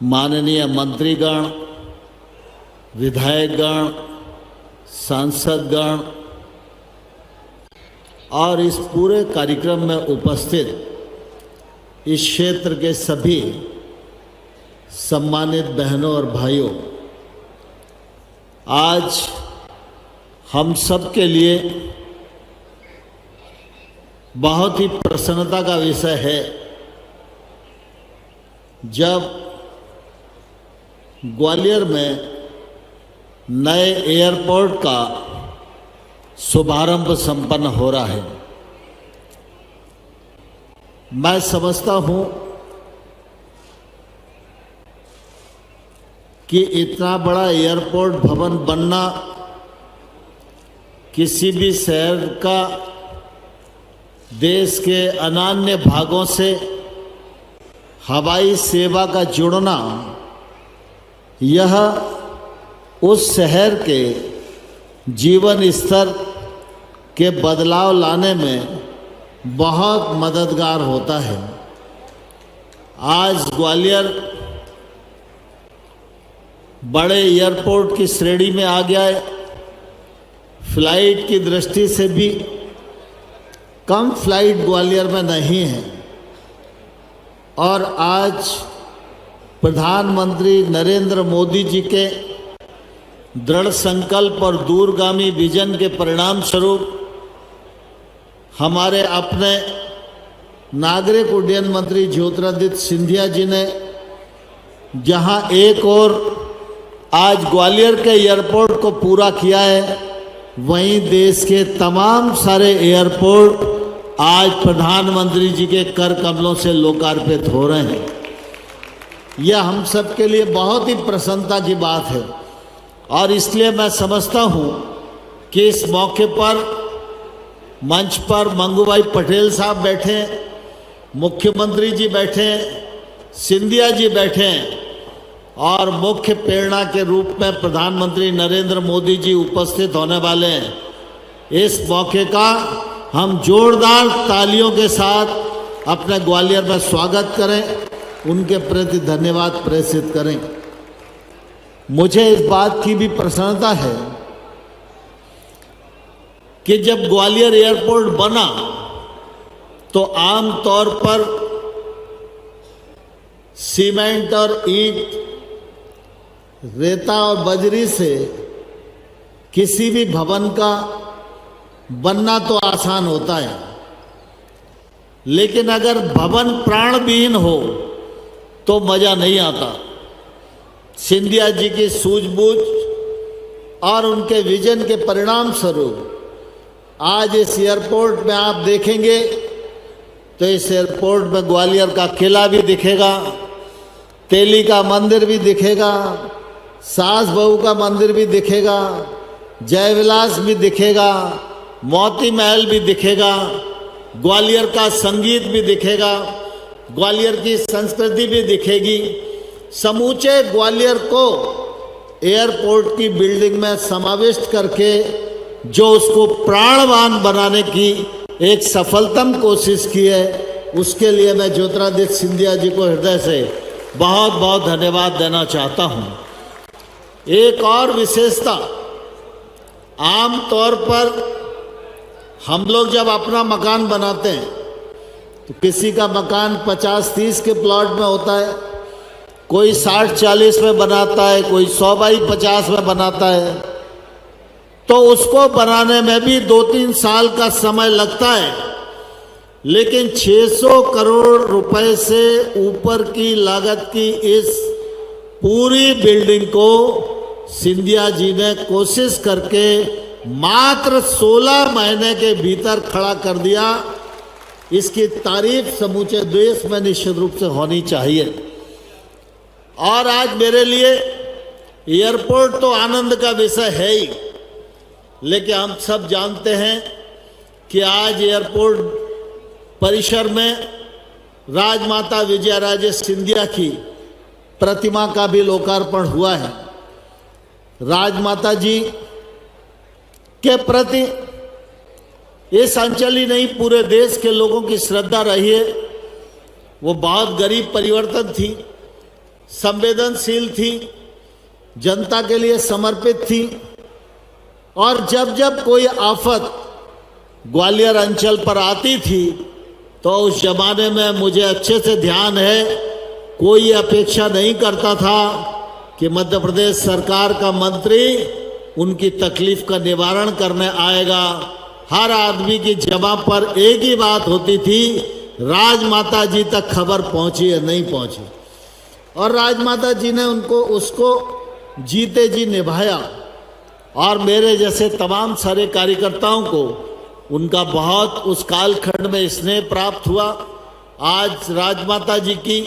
माननीय मंत्रीगण, विधायकगण, सांसदगण और इस पूरे कार्यक्रम में उपस्थित इस क्षेत्र के सभी सम्मानित बहनों और भाइयों, आज हम सब के लिए बहुत ही प्रसन्नता का विषय है जब ग्वालियर में नए एयरपोर्ट का शुभारंभ संपन्न हो रहा है। मैं समझता हूं कि इतना बड़ा एयरपोर्ट भवन बनना किसी भी शहर का देश के अन्य भागों से हवाई सेवा का जुड़ना, यह उस शहर के जीवन स्तर के बदलाव लाने में बहुत मददगार होता है। आज ग्वालियर बड़े एयरपोर्ट की श्रेणी में आ गया है। फ्लाइट की दृष्टि से भी कम फ्लाइट ग्वालियर में नहीं है और आज प्रधानमंत्री नरेंद्र मोदी जी के दृढ़ संकल्प और दूरगामी विजन के परिणाम स्वरूप हमारे अपने नागरिक उड्डयन मंत्री ज्योतिरादित्य सिंधिया जी ने जहां एक और आज ग्वालियर के एयरपोर्ट को पूरा किया है, वहीं देश के तमाम सारे एयरपोर्ट आज प्रधानमंत्री जी के कर कमलों से लोकार्पित हो रहे हैं। यह हम सब के लिए बहुत ही प्रसन्नता की बात है और इसलिए मैं समझता हूं कि इस मौके पर मंच पर मंगूभाई पटेल साहब बैठे, मुख्यमंत्री जी बैठे, सिंधिया जी बैठे और मुख्य प्रेरणा के रूप में प्रधानमंत्री नरेंद्र मोदी जी उपस्थित होने वाले हैं। इस मौके का हम जोरदार तालियों के साथ अपने ग्वालियर में स्वागत करें, उनके प्रति धन्यवाद प्रेषित करें। मुझे इस बात की भी प्रसन्नता है कि जब ग्वालियर एयरपोर्ट बना तो आम तौर पर सीमेंट और ईंट, रेता और बजरी से किसी भी भवन का बनना तो आसान होता है, लेकिन अगर भवन प्राणविहीन हो तो मजा नहीं आता। सिंधिया जी की सूझबूझ और उनके विजन के परिणाम स्वरूप आज इस एयरपोर्ट में आप देखेंगे तो इस एयरपोर्ट में ग्वालियर का किला भी दिखेगा, तेली का मंदिर भी दिखेगा, सास बहू का मंदिर भी दिखेगा, जय विलास भी दिखेगा, मोती महल भी दिखेगा, ग्वालियर का संगीत भी दिखेगा, ग्वालियर की संस्कृति भी दिखेगी। समूचे ग्वालियर को एयरपोर्ट की बिल्डिंग में समाविष्ट करके जो उसको प्राणवान बनाने की एक सफलतम कोशिश की है, उसके लिए मैं ज्योतिरादित्य सिंधिया जी को हृदय से बहुत बहुत धन्यवाद देना चाहता हूं। एक और विशेषता, आम तौर पर हम लोग जब अपना मकान बनाते हैं तो किसी का मकान 50-30 के प्लॉट में होता है, कोई 60-40 में बनाता है, कोई 100x50 में बनाता है, तो उसको बनाने में भी 2-3 साल का समय लगता है। लेकिन 600 करोड़ रुपए से ऊपर की लागत की इस पूरी बिल्डिंग को सिंधिया जी ने कोशिश करके मात्र 16 महीने के भीतर खड़ा कर दिया। इसकी तारीफ समूचे देश में निश्चित रूप से होनी चाहिए। और आज मेरे लिए एयरपोर्ट तो आनंद का विषय है ही, लेकिन हम सब जानते हैं कि आज एयरपोर्ट परिसर में राजमाता विजयाराजे सिंधिया की प्रतिमा का भी लोकार्पण हुआ है। राजमाता जी के प्रति इस अंचल ही नहीं, पूरे देश के लोगों की श्रद्धा रही है। वो बहुत गरीब परिवर्तन थी, संवेदनशील थी, जनता के लिए समर्पित थी। और जब जब कोई आफत ग्वालियर अंचल पर आती थी तो उस जमाने में मुझे अच्छे से ध्यान है, कोई अपेक्षा नहीं करता था कि मध्य प्रदेश सरकार का मंत्री उनकी तकलीफ का निवारण करने आएगा। हर आदमी की ज़बान पर एक ही बात होती थी, राजमाता जी तक खबर पहुंची या नहीं पहुंची। और राजमाता जी ने उसको जीते जी निभाया। और मेरे जैसे तमाम सारे कार्यकर्ताओं को उनका बहुत उस कालखंड में स्नेह प्राप्त हुआ। आज राजमाता जी की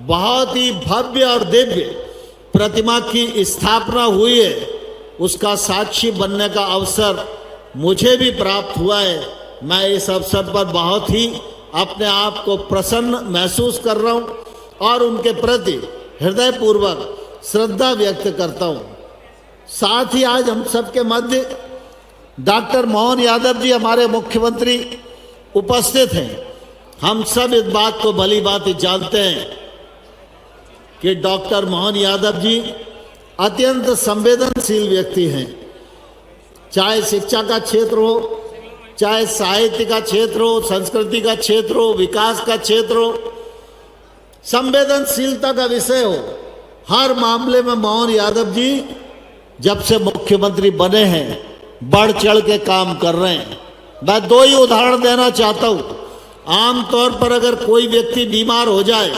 बहुत ही भव्य और दिव्य प्रतिमा की स्थापना हुई है, उसका साक्षी बनने का अवसर मुझे भी प्राप्त हुआ है। मैं इस अवसर पर बहुत ही अपने आप को प्रसन्न महसूस कर रहा हूँ और उनके प्रति हृदयपूर्वक श्रद्धा व्यक्त करता हूँ। साथ ही आज हम सबके मध्य डॉक्टर मोहन यादव जी हमारे मुख्यमंत्री उपस्थित हैं। हम सब इस बात को भली भांति जानते हैं कि डॉक्टर मोहन यादव जी अत्यंत संवेदनशील व्यक्ति हैं। चाहे शिक्षा का क्षेत्र हो, चाहे साहित्य का क्षेत्र हो, संस्कृति का क्षेत्र हो, विकास का क्षेत्र हो, संवेदनशीलता का विषय हो, हर मामले में मोहन यादव जी जब से मुख्यमंत्री बने हैं बढ़ चढ़ के काम कर रहे हैं। मैं दो ही उदाहरण देना चाहता हूँ। आमतौर पर अगर कोई व्यक्ति बीमार हो जाए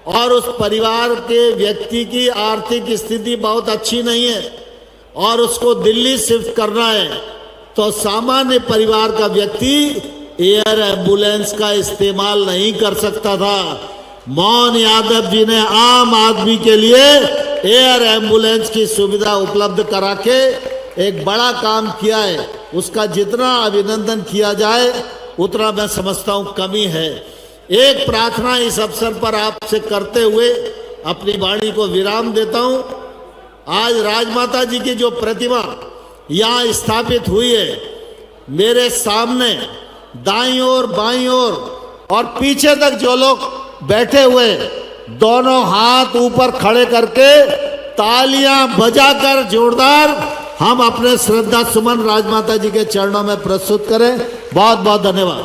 और उस परिवार के व्यक्ति की आर्थिक स्थिति बहुत अच्छी नहीं है और उसको दिल्ली शिफ्ट करना है, तो सामान्य परिवार का व्यक्ति एयर एम्बुलेंस का इस्तेमाल नहीं कर सकता था। मोहन यादव जी ने आम आदमी के लिए एयर एम्बुलेंस की सुविधा उपलब्ध करा के एक बड़ा काम किया है। उसका जितना अभिनंदन किया जाए उतना मैं समझता हूँ कमी है। एक प्रार्थना इस अवसर पर आपसे करते हुए अपनी वाणी को विराम देता हूँ। आज राजमाता जी की जो प्रतिमा यहाँ स्थापित हुई है, मेरे सामने दाईं ओर, बाईं ओर और पीछे तक जो लोग बैठे हुए दोनों हाथ ऊपर खड़े करके तालियां बजाकर जोरदार हम अपने श्रद्धा सुमन राजमाता जी के चरणों में प्रस्तुत करें। बहुत बहुत धन्यवाद।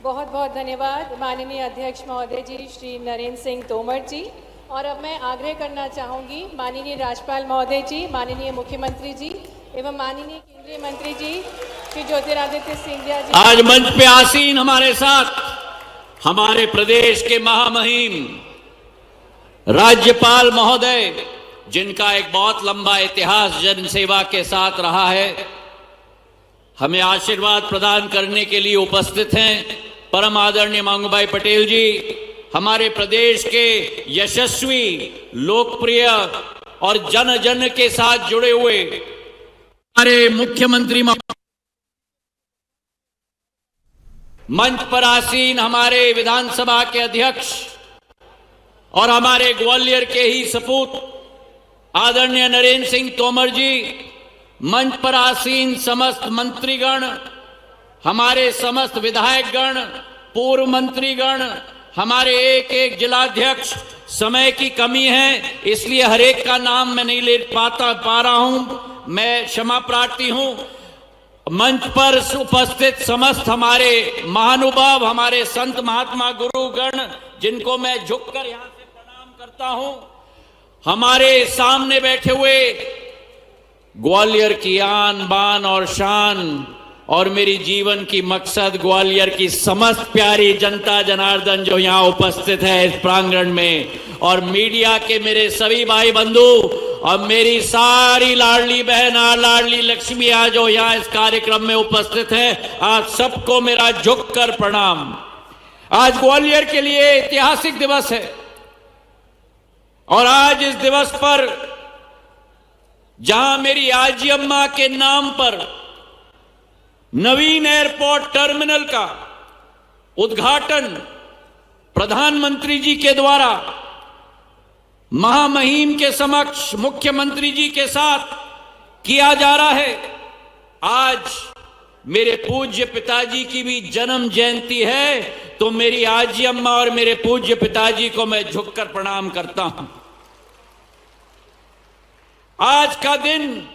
बहुत बहुत धन्यवाद माननीय अध्यक्ष महोदय जी श्री नरेंद्र सिंह तोमर जी। और अब मैं आग्रह करना चाहूंगी माननीय राज्यपाल महोदय जी, माननीय मुख्यमंत्री जी एवं माननीय केंद्रीय मंत्री जी श्री ज्योतिरादित्य सिंधिया जी आज मंच पे आसीन हमारे साथ हमारे प्रदेश के महामहिम राज्यपाल महोदय, जिनका एक बहुत लंबा इतिहास जनसेवा के साथ रहा है, हमें आशीर्वाद प्रदान करने के लिए उपस्थित हैं। परम आदरणीय मांगूभाई पटेल जी, हमारे प्रदेश के यशस्वी, लोकप्रिय और जन जन के साथ जुड़े हुए हमारे मुख्यमंत्री, मंच पर आसीन हमारे विधानसभा के अध्यक्ष और हमारे ग्वालियर के ही सपूत आदरणीय नरेंद्र सिंह तोमर जी, मंच पर आसीन समस्त मंत्रीगण, हमारे समस्त विधायकगण, पूर्व मंत्रीगण, हमारे एक एक जिलाध्यक्ष। समय की कमी है इसलिए हर एक का नाम मैं नहीं ले पा रहा हूं, मैं क्षमा प्रार्थी हूं। मंच पर उपस्थित समस्त हमारे महानुभाव, हमारे संत महात्मा गुरुगण, जिनको मैं झुककर यहां से प्रणाम करता हूं, हमारे सामने बैठे हुए ग्वालियर की आन बान और शान और मेरी जीवन की मकसद ग्वालियर की समस्त प्यारी जनता जनार्दन जो यहाँ उपस्थित है इस प्रांगण में, और मीडिया के मेरे सभी भाई बंधु और मेरी सारी लाडली बहन और लाडली लक्ष्मियां जो यहाँ इस कार्यक्रम में उपस्थित है, आज सबको मेरा झुककर प्रणाम। आज ग्वालियर के लिए ऐतिहासिक दिवस है और आज इस दिवस पर जहां मेरी आजी अम्मा के नाम पर नवीन एयरपोर्ट टर्मिनल का उद्घाटन प्रधानमंत्री जी के द्वारा महामहिम के समक्ष मुख्यमंत्री जी के साथ किया जा रहा है, आज मेरे पूज्य पिताजी की भी जन्म जयंती है, तो मेरी आजी अम्मा और मेरे पूज्य पिताजी को मैं झुककर प्रणाम करता हूं। आज का दिन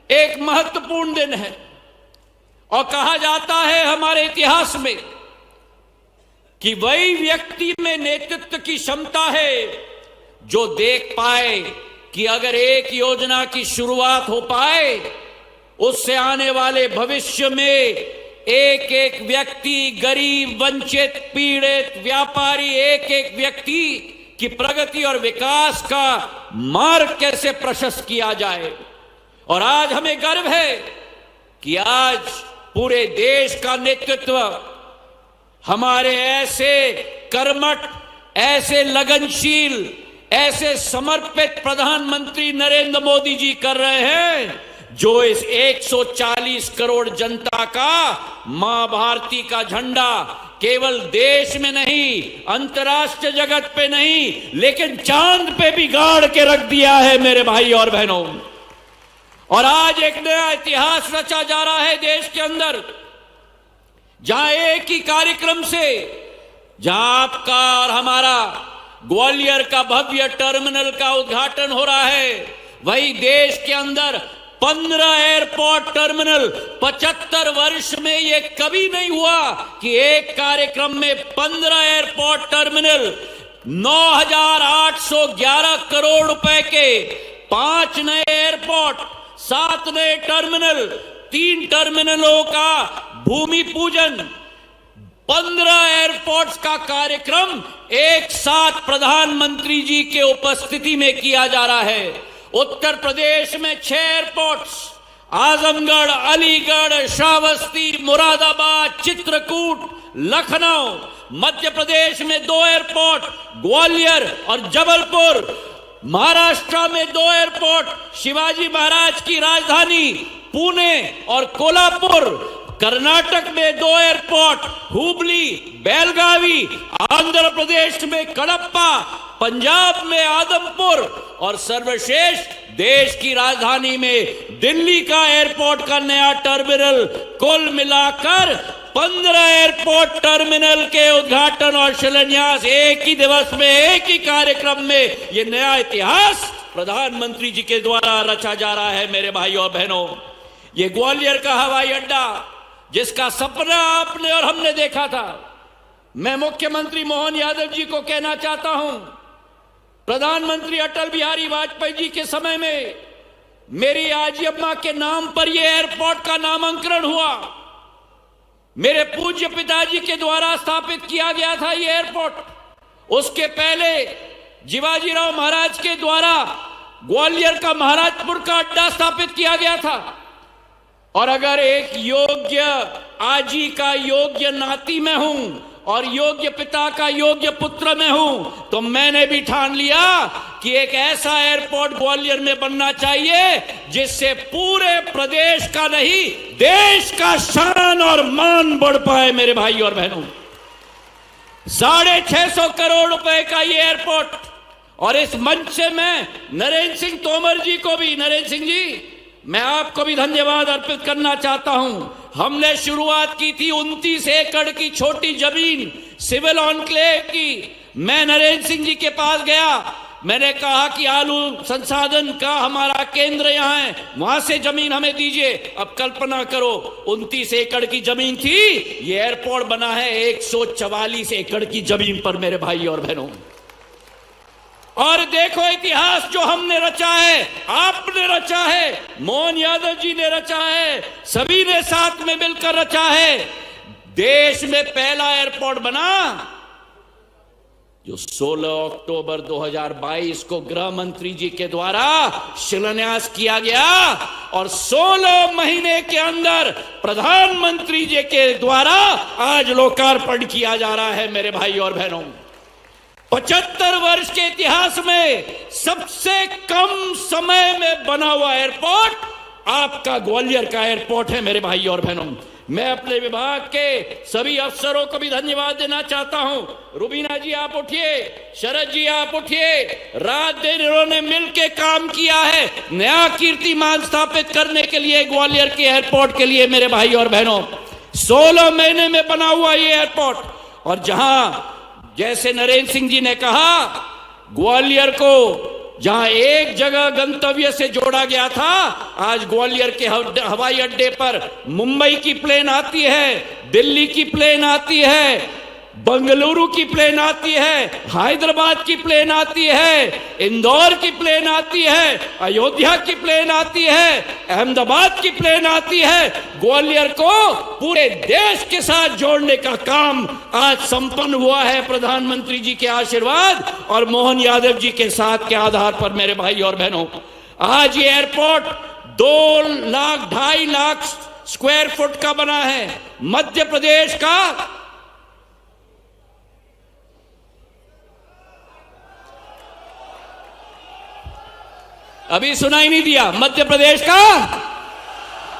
एक महत्वपूर्ण दिन है और कहा जाता है हमारे इतिहास में कि वही व्यक्ति में नेतृत्व की क्षमता है जो देख पाए कि अगर एक योजना की शुरुआत हो पाए, उससे आने वाले भविष्य में एक एक व्यक्ति, गरीब, वंचित, पीड़ित, व्यापारी, एक एक व्यक्ति की प्रगति और विकास का मार्ग कैसे प्रशस्त किया जाए। और आज हमें गर्व है कि आज पूरे देश का नेतृत्व हमारे ऐसे कर्मठ, ऐसे लगनशील, ऐसे समर्पित प्रधानमंत्री नरेंद्र मोदी जी कर रहे हैं, जो इस 140 करोड़ जनता का मां भारती का झंडा केवल देश में नहीं, अंतर्राष्ट्रीय जगत पे नहीं, लेकिन चांद पे भी गाड़ के रख दिया है मेरे भाई और बहनों। और आज एक नया इतिहास रचा जा रहा है देश के अंदर, जहां एक ही कार्यक्रम से, जहां आपका और हमारा ग्वालियर का भव्य टर्मिनल का उद्घाटन हो रहा है, वही देश के अंदर 15 एयरपोर्ट टर्मिनल। 75 वर्ष में यह कभी नहीं हुआ कि एक कार्यक्रम में 15 एयरपोर्ट टर्मिनल, 9,811 करोड़ रुपए के 5 नए एयरपोर्ट, 7 नए टर्मिनल, 3 टर्मिनलों का भूमि पूजन, 15 एयरपोर्ट्स का कार्यक्रम एक साथ प्रधानमंत्री जी के उपस्थिति में किया जा रहा है। उत्तर प्रदेश में 6 एयरपोर्ट्स, आजमगढ़, अलीगढ़, श्रावस्ती, मुरादाबाद, चित्रकूट, लखनऊ। मध्य प्रदेश में 2 एयरपोर्ट, ग्वालियर और जबलपुर। महाराष्ट्र में 2 एयरपोर्ट, शिवाजी महाराज की राजधानी पुणे और कोल्हापुर। कर्नाटक में 2 एयरपोर्ट, हुबली, बेलगावी। आंध्र प्रदेश में कडप्पा, पंजाब में आदमपुर और सर्वश्रेष्ठ देश की राजधानी में दिल्ली का एयरपोर्ट का नया टर्मिनल। कुल मिलाकर 15 एयरपोर्ट टर्मिनल के उद्घाटन और शिलान्यास एक ही दिवस में, एक ही कार्यक्रम में। यह नया इतिहास प्रधानमंत्री जी के द्वारा रचा जा रहा है मेरे भाई और बहनों। ये ग्वालियर का हवाई अड्डा, जिसका सपना आपने और हमने देखा था, मैं मुख्यमंत्री मोहन यादव जी को कहना चाहता हूं, प्रधानमंत्री अटल बिहारी वाजपेयी जी के समय में मेरी आजी अम्मा के नाम पर यह एयरपोर्ट का नामांकन हुआ। मेरे पूज्य पिताजी के द्वारा स्थापित किया गया था यह एयरपोर्ट। उसके पहले शिवाजीराव महाराज के द्वारा ग्वालियर का महाराजपुर का अड्डा स्थापित किया गया था। और अगर एक योग्य आजी का योग्य नाती मैं हूं और योग्य पिता का योग्य पुत्र में हूं, तो मैंने भी ठान लिया कि एक ऐसा एयरपोर्ट ग्वालियर में बनना चाहिए जिससे पूरे प्रदेश का नहीं, देश का शान और मान बढ़ पाए मेरे भाई और बहनों। 650 करोड़ रुपए का ये एयरपोर्ट। और इस मंच से मैं नरेंद्र सिंह तोमर जी को भी, नरेंद्र सिंह जी, मैं आपको भी धन्यवाद अर्पित करना चाहता हूं। हमने शुरुआत की थी 29 एकड़ की छोटी जमीन सिविल ऑनक्लेव की। मैं नरेंद्र सिंह जी के पास गया, मैंने कहा कि आलू संसाधन का हमारा केंद्र यहां है, वहां से जमीन हमें दीजिए। अब कल्पना करो, 29 एकड़ की जमीन थी, ये एयरपोर्ट बना है 144 एकड़ की जमीन पर मेरे भाई और बहनों। और देखो इतिहास जो हमने रचा है, आपने रचा है, मोहन यादव जी ने रचा है, सभी ने साथ में मिलकर रचा है। देश में पहला एयरपोर्ट बना जो 16 अक्टूबर 2022 को गृह मंत्री जी के द्वारा शिलान्यास किया गया और 16 महीने के अंदर प्रधानमंत्री जी के द्वारा आज लोकार्पण किया जा रहा है मेरे भाई और बहनों। 75 वर्ष के इतिहास में सबसे कम समय में बना हुआ एयरपोर्ट आपका ग्वालियर का एयरपोर्ट है मेरे भाई और बहनों। मैं अपने विभाग के सभी अफसरों को भी धन्यवाद देना चाहता हूं। रुबीना जी आप उठिए, शरद जी आप उठिए, रात दिन इन्होंने मिलकर काम किया है नया कीर्तिमान स्थापित करने के लिए ग्वालियर के एयरपोर्ट के लिए। मेरे भाई और बहनों, 16 महीने में बना हुआ ये एयरपोर्ट, और जहां जैसे नरेंद्र सिंह जी ने कहा ग्वालियर को जहां एक जगह गंतव्य से जोड़ा गया था, आज ग्वालियर के हवाई अड्डे पर मुंबई की प्लेन आती है, दिल्ली की प्लेन आती है, बंगलुरु की प्लेन आती है, हैदराबाद की प्लेन आती है, इंदौर की प्लेन आती है, अयोध्या की प्लेन आती है, अहमदाबाद की प्लेन आती है। ग्वालियर को पूरे देश के साथ जोड़ने का काम आज संपन्न हुआ है प्रधानमंत्री जी के आशीर्वाद और मोहन यादव जी के साथ के आधार पर। मेरे भाई और बहनों, आज ये एयरपोर्ट 2,00,000 2.5 लाख स्क्वायर फुट का बना है। मध्य प्रदेश का अभी सुनाई नहीं दिया, मध्य प्रदेश का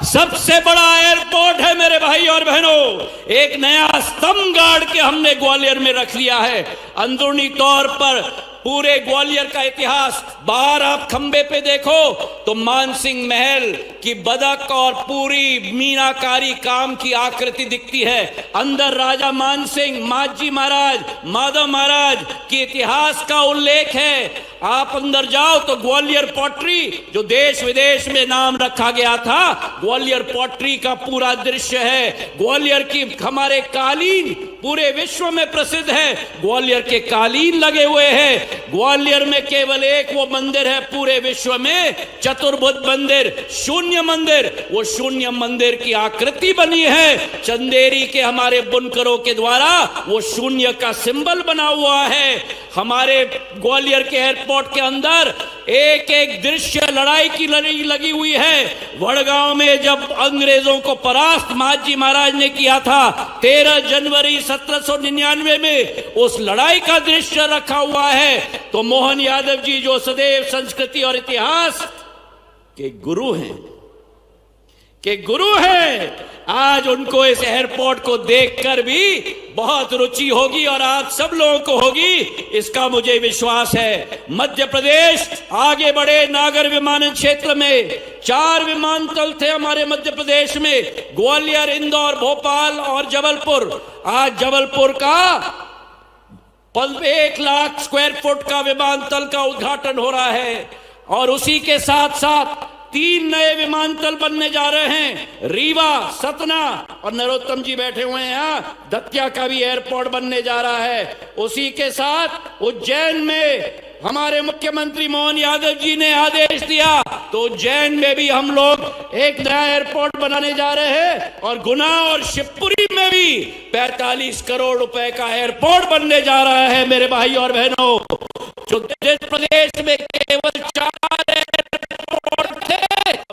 सबसे बड़ा एयरपोर्ट है मेरे भाई और बहनों। एक नया स्तंभ गाड़ के हमने ग्वालियर में रख लिया है। अंदरूनी तौर पर पूरे ग्वालियर का इतिहास, बाहर आप खंबे पे देखो तो मानसिंह महल की बदक और पूरी मीनाकारी काम की आकृति दिखती है। अंदर राजा मानसिंह, माजी महाराज, माधव महाराज के इतिहास का उल्लेख है। आप अंदर जाओ तो ग्वालियर पॉटरी, जो देश विदेश में नाम रखा गया था, ग्वालियर पॉटरी का पूरा दृश्य है। ग्वालियर की हमारे कालीन पूरे विश्व में प्रसिद्ध है, ग्वालियर के कालीन लगे हुए हैं। ग्वालियर में केवल एक वो मंदिर है पूरे विश्व में, चतुर्भुज मंदिर, शून्य मंदिर। वो शून्य मंदिर की आकृति बनी है चंदेरी के हमारे बुनकरों के द्वारा, वो शून्य का सिंबल बना हुआ है। हमारे ग्वालियर के एयरपोर्ट के अंदर एक एक दृश्य लड़ाई की लगी हुई है। वडगांव में जब अंग्रेजों को परास्त माजी महाराज ने किया था 13 जनवरी 1799 में, उस लड़ाई का दृश्य रखा हुआ है। तो मोहन यादव जी जो सदैव संस्कृति और इतिहास के गुरु हैं, आज उनको इस एयरपोर्ट को देखकर भी बहुत रुचि होगी और आप सब लोगों को होगी, इसका मुझे विश्वास है। मध्य प्रदेश आगे बढ़े। नागर विमानन क्षेत्र में 4 विमानतल थे हमारे मध्य प्रदेश में, ग्वालियर, इंदौर, भोपाल और जबलपुर। आज जबलपुर का 1 लाख स्क्वायर फुट का विमानतल का उद्घाटन हो रहा है, और उसी के साथ साथ 3 नए विमानतल बनने जा रहे हैं। रीवा, सतना और नरोत्तम जी बैठे हुए हैं यहाँ, दतिया का भी एयरपोर्ट बनने जा रहा है। उसी के साथ उज्जैन में हमारे मुख्यमंत्री मोहन यादव जी ने आदेश दिया तो उज्जैन में भी हम लोग एक नया एयरपोर्ट बनाने जा रहे हैं, और गुना और शिवपुरी में भी 45 करोड़ रुपए का एयरपोर्ट बनने जा रहा है। मेरे भाई और बहनों, जो प्रदेश में केवल 4 एयरपोर्ट थे,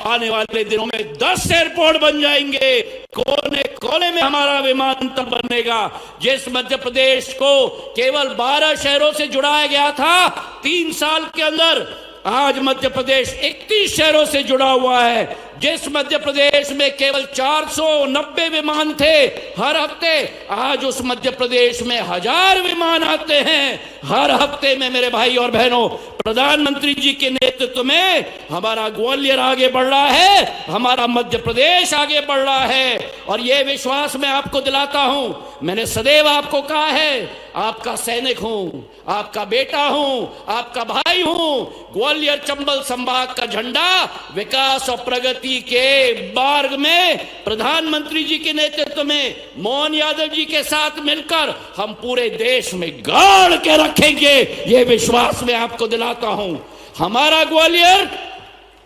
आने वाले दिनों में 10 एयरपोर्ट बन जाएंगे। कोने कोने में हमारा विमानतल बनेगा। जिस मध्य प्रदेश को केवल 12 शहरों से जुड़ाया गया था 3 साल के अंदर, आज मध्य प्रदेश 31 शहरों से जुड़ा हुआ है। जिस मध्य प्रदेश में केवल 490 विमान थे हर हफ्ते, आज उस मध्य प्रदेश में 1000 विमान आते हैं हर हफ्ते में। मेरे भाई और बहनों, प्रधानमंत्री जी के नेतृत्व में हमारा ग्वालियर आगे बढ़ रहा है, हमारा मध्य प्रदेश आगे बढ़ रहा है। और यह विश्वास मैं आपको दिलाता हूं, मैंने सदैव आपको कहा है, आपका सैनिक हूं, आपका बेटा हूं, आपका भाई हूं। ग्वालियर चंबल संभाग का झंडा विकास और प्रगति के मार्ग में प्रधानमंत्री जी के नेतृत्व में मोहन यादव जी के साथ मिलकर हम पूरे देश में गाड़ के रखेंगे, यह विश्वास मैं आपको दिलाता हूं। हमारा ग्वालियर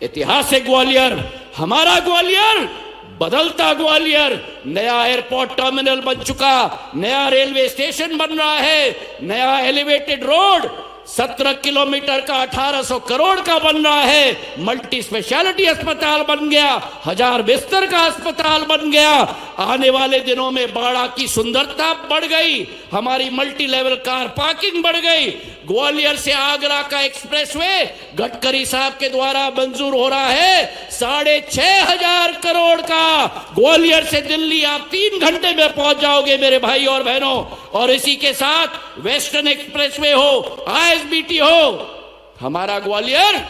ऐतिहासिक ग्वालियर, हमारा ग्वालियर बदलता ग्वालियर, नया एयरपोर्ट टर्मिनल बन चुका, नया रेलवे स्टेशन बन रहा है, नया एलिवेटेड रोड 17 किलोमीटर का 1800 करोड़ का बन रहा है, मल्टी स्पेशलिटी अस्पताल बन गया, 1000 बिस्तर का अस्पताल बन गया। आने वाले दिनों में बाड़ा की सुंदरता बढ़ गई। हमारी मल्टी लेवल कार पार्किंग बढ़ गई। ग्वालियर से आगरा का एक्सप्रेसवे गडकरी साहब के द्वारा मंजूर हो रहा है 6,500 करोड़ का। ग्वालियर से दिल्ली आप 3 घंटे में पहुंच जाओगे मेरे भाई और बहनों। और इसी के साथ वेस्टर्न एक्सप्रेसवे हो, ISBT हो। हमारा ग्वालियर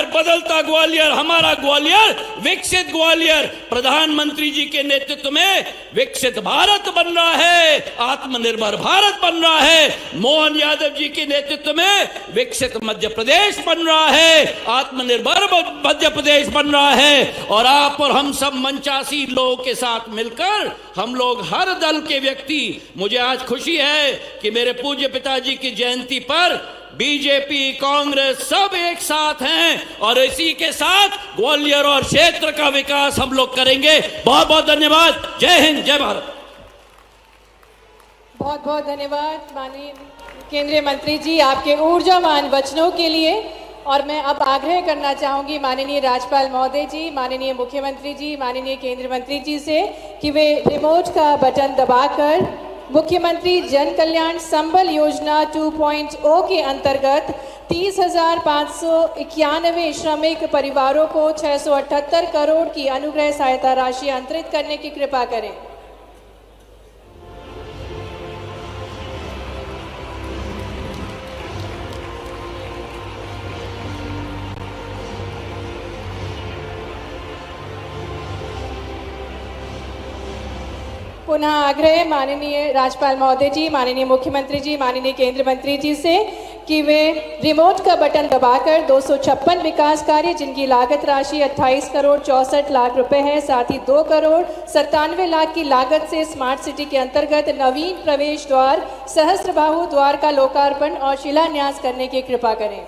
बदलता ग्वालियर, हमारा ग्वालियर विकसित ग्वालियर। प्रधानमंत्री जी के नेतृत्व में विकसित भारत बन रहा है, आत्मनिर्भर भारत बन रहा है। मोहन यादव जी के नेतृत्व में विकसित मध्य प्रदेश बन रहा है, आत्मनिर्भर मध्य प्रदेश बन रहा है। और आप और हम सब 85 लोगों के साथ मिलकर हम लोग हर दल के व्यक्ति, मुझे आज खुशी है कि मेरे पूज्य पिताजी की जयंती पर बीजेपी, कांग्रेस सब एक साथ हैं और इसी के साथ ग्वालियर और क्षेत्र का विकास हम लोग करेंगे। बहुत बहुत धन्यवाद। जय हिंद, जय भारत। बहुत बहुत धन्यवाद माननीय केंद्रीय मंत्री जी आपके ऊर्जावान वचनों के लिए। और मैं अब आग्रह करना चाहूंगी माननीय राज्यपाल महोदय जी, माननीय मुख्यमंत्री जी, माननीय केंद्रीय मंत्री जी से कि वे रिमोट का बटन दबाकर मुख्यमंत्री जन कल्याण संबल योजना 2.0 के अंतर्गत 30,591 श्रमिक परिवारों को 678 करोड़ की अनुग्रह सहायता राशि अंतरित करने की कृपा करें। पुनः आग्रह माननीय राज्यपाल महोदय जी, माननीय मुख्यमंत्री जी, माननीय केंद्रीय मंत्री जी से कि वे रिमोट का बटन दबाकर 256 विकास कार्य जिनकी लागत राशि 28 करोड़ 64 लाख रुपए है, साथ ही 2 करोड़ 97 लाख की लागत से स्मार्ट सिटी के अंतर्गत नवीन प्रवेश द्वार सहस्त्रबाहु द्वार का लोकार्पण और शिलान्यास करने की कृपा करें।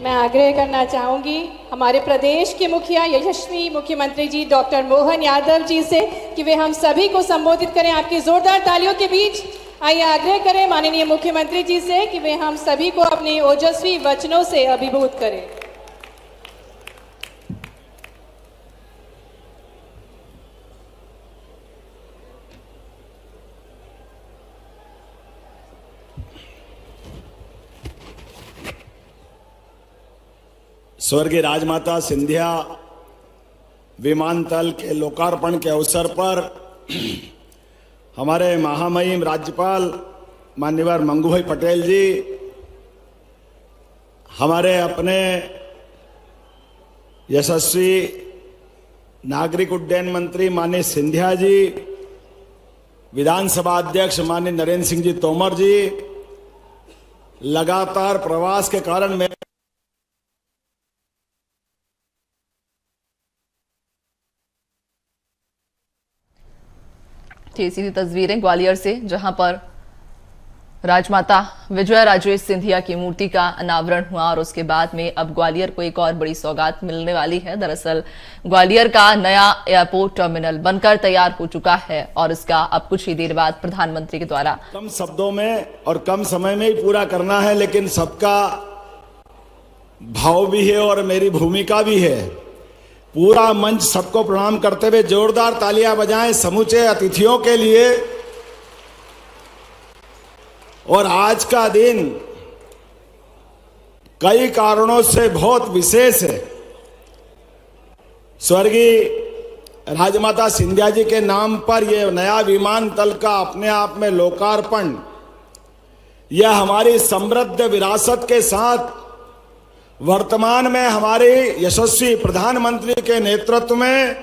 मैं आग्रह करना चाहूंगी हमारे प्रदेश के मुखिया यशस्वी मुख्यमंत्री जी डॉक्टर मोहन यादव जी से कि वे हम सभी को संबोधित करें आपकी जोरदार तालियों के बीच। आइए आग्रह करें माननीय मुख्यमंत्री जी से कि वे हम सभी को अपने ओजस्वी वचनों से अभिभूत करें। स्वर्गीय राजमाता सिंधिया विमानतल के लोकार्पण के अवसर पर हमारे महामहिम राज्यपाल माननीय मंगू भाई पटेल जी, हमारे अपने यशस्वी नागरिक उड्डयन मंत्री माननीय सिंधिया जी, विधानसभा अध्यक्ष माननीय नरेंद्र सिंह जी तोमर जी, लगातार प्रवास के कारण मैं सीधी तस्वीरें ग्वालियर से, जहां पर राजमाता विजया राजे सिंधिया की मूर्ति का अनावरण हुआ और उसके बाद में अब ग्वालियर को एक और बड़ी सौगात मिलने वाली है। दरअसल ग्वालियर का नया एयरपोर्ट टर्मिनल बनकर तैयार हो चुका है और इसका अब कुछ ही देर बाद प्रधानमंत्री के द्वारा कम शब्दों में और कम समय में ही पूरा करना है, लेकिन सबका भाव भी है और मेरी भूमिका भी है। पूरा मंच सबको प्रणाम करते हुए जोरदार तालियां बजाएं समूचे अतिथियों के लिए। और आज का दिन कई कारणों से बहुत विशेष है। स्वर्गीय राजमाता सिंधिया जी के नाम पर यह नया विमानतल का अपने आप में लोकार्पण, यह हमारी समृद्ध विरासत के साथ वर्तमान में हमारे यशस्वी प्रधानमंत्री के नेतृत्व में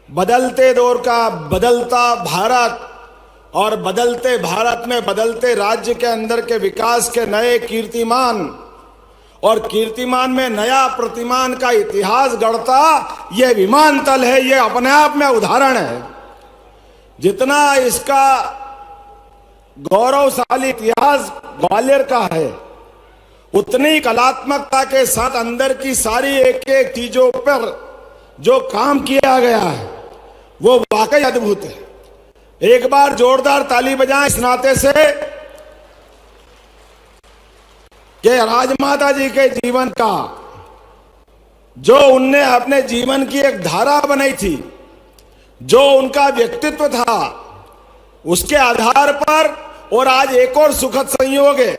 बदलते दौर का बदलता भारत और बदलते भारत में बदलते राज्य के अंदर के विकास के नए कीर्तिमान और कीर्तिमान में नया प्रतिमान का इतिहास गढ़ता यह विमानतल है। यह अपने आप में उदाहरण है। जितना इसका गौरवशाली इतिहास ग्वालियर का है, उतनी कलात्मकता के साथ अंदर की सारी एक एक चीजों पर जो काम किया गया है वो वाकई अद्भुत है। एक बार जोरदार ताली बजाएं इस नाते से कि राजमाता जी के जीवन का जो उनने अपने जीवन की एक धारा बनाई थी, जो उनका व्यक्तित्व था, उसके आधार पर और आज एक और सुखद संयोग है,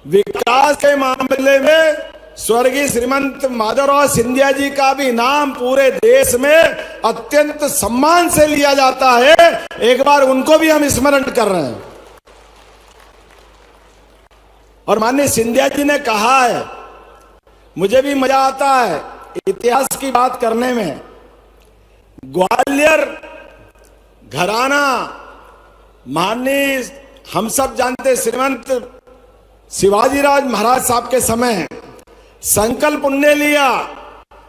विकास के मामले में स्वर्गीय श्रीमंत माधवराव सिंधिया जी का भी नाम पूरे देश में अत्यंत सम्मान से लिया जाता है। एक बार उनको भी हम स्मरण कर रहे हैं। और माननीय सिंधिया जी ने कहा है, मुझे भी मजा आता है इतिहास की बात करने में। ग्वालियर घराना माननीय हम सब जानते श्रीमंत शिवाजीराव महाराज साहब के समय संकल्प उनने लिया,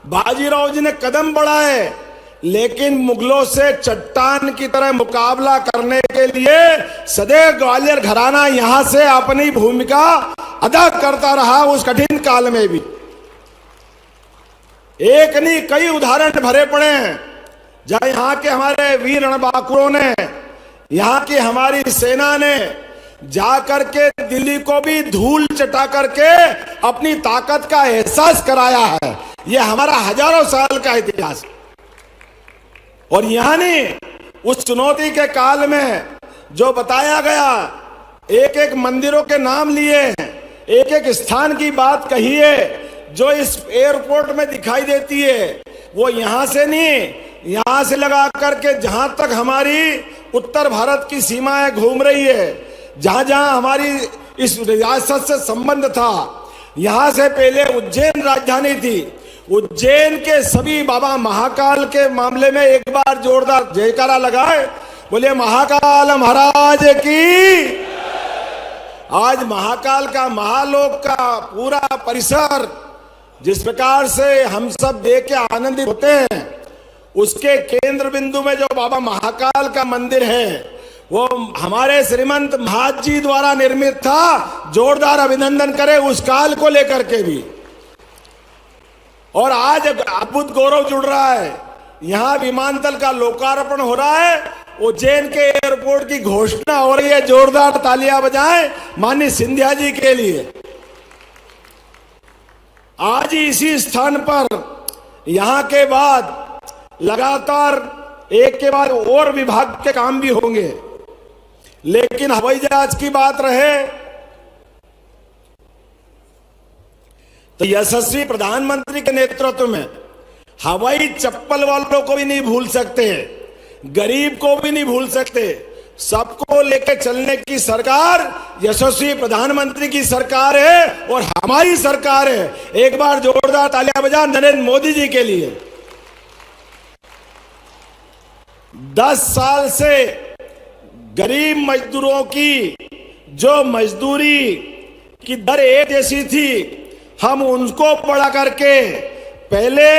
बाजीराव जी ने कदम बढ़ाए, लेकिन मुगलों से चट्टान की तरह मुकाबला करने के लिए सदैव ग्वालियर घराना यहां से अपनी भूमिका अदा करता रहा। उस कठिन काल में भी एक नहीं कई उदाहरण भरे पड़े हैं, जहां यहां के हमारे वीर रणबांकुरों ने, यहां की हमारी सेना ने जाकर के दिल्ली को भी धूल चटा करके अपनी ताकत का एहसास कराया है। यह हमारा हजारों साल का इतिहास। और यहां नहीं उस चुनौती के काल में जो बताया गया, एक एक मंदिरों के नाम लिए, एक एक स्थान की बात कही है जो इस एयरपोर्ट में दिखाई देती है, वो यहां से नहीं, यहां से लगा करके जहां तक हमारी उत्तर भारत की सीमाएं घूम रही है, जहां जहां हमारी इस रियासत से संबंध था, यहां से पहले उज्जैन राजधानी थी। उज्जैन के सभी बाबा महाकाल के मामले में एक बार जोरदार जयकारा लगाए, बोले महाकाल महाराज की। आज महाकाल का, महालोक का पूरा परिसर जिस प्रकार से हम सब देख के आनंदित होते हैं, उसके केंद्र बिंदु में जो बाबा महाकाल का मंदिर है, वो हमारे श्रीमंत महाराज जी द्वारा निर्मित था। जोरदार अभिनंदन करें उस काल को लेकर के भी। और आज अद्भुत गौरव जुड़ रहा है, यहां विमानतल का लोकार्पण हो रहा है, उज्जैन के एयरपोर्ट की घोषणा हो रही है। जोरदार तालियां बजाएं माननीय सिंधिया जी के लिए। आज ही इसी स्थान पर यहां के बाद लगातार एक के बाद और विभाग के काम भी होंगे, लेकिन हवाई जहाज की बात रहे तो यशस्वी प्रधानमंत्री के नेतृत्व में हवाई चप्पल वालों को भी नहीं भूल सकते, गरीब को भी नहीं भूल सकते, सबको लेकर चलने की सरकार यशस्वी प्रधानमंत्री की सरकार है और हमारी सरकार है। एक बार जोरदार तालियां बजा नरेंद्र मोदी जी के लिए। 10 साल से गरीब मजदूरों की जो मजदूरी की दर एक जैसी थी, हम उनको बढ़ा करके पहले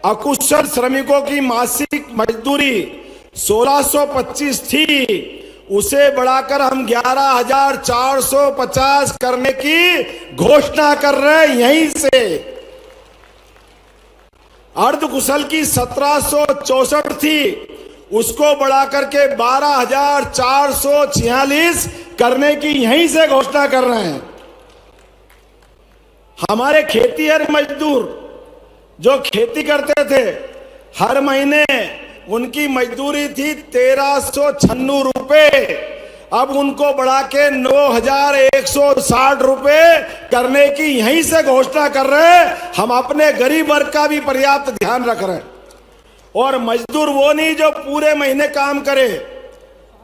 अकुशल श्रमिकों की मासिक मजदूरी 1625 थी, उसे बढ़ाकर हम 11,450 करने की घोषणा कर रहे हैं। यहीं से अर्धकुशल की 1764 थी, उसको बढ़ाकर के 12,446 करने की यहीं से घोषणा कर रहे हैं। हमारे खेतीहर मजदूर जो खेती करते थे, हर महीने उनकी मजदूरी थी 1396 रुपए, अब उनको बढ़ा के 9,160 रुपए करने की यहीं से घोषणा कर रहे हैं। हम अपने गरीब वर्ग का भी पर्याप्त ध्यान रख रहे हैं। और मजदूर वो नहीं जो पूरे महीने काम करे,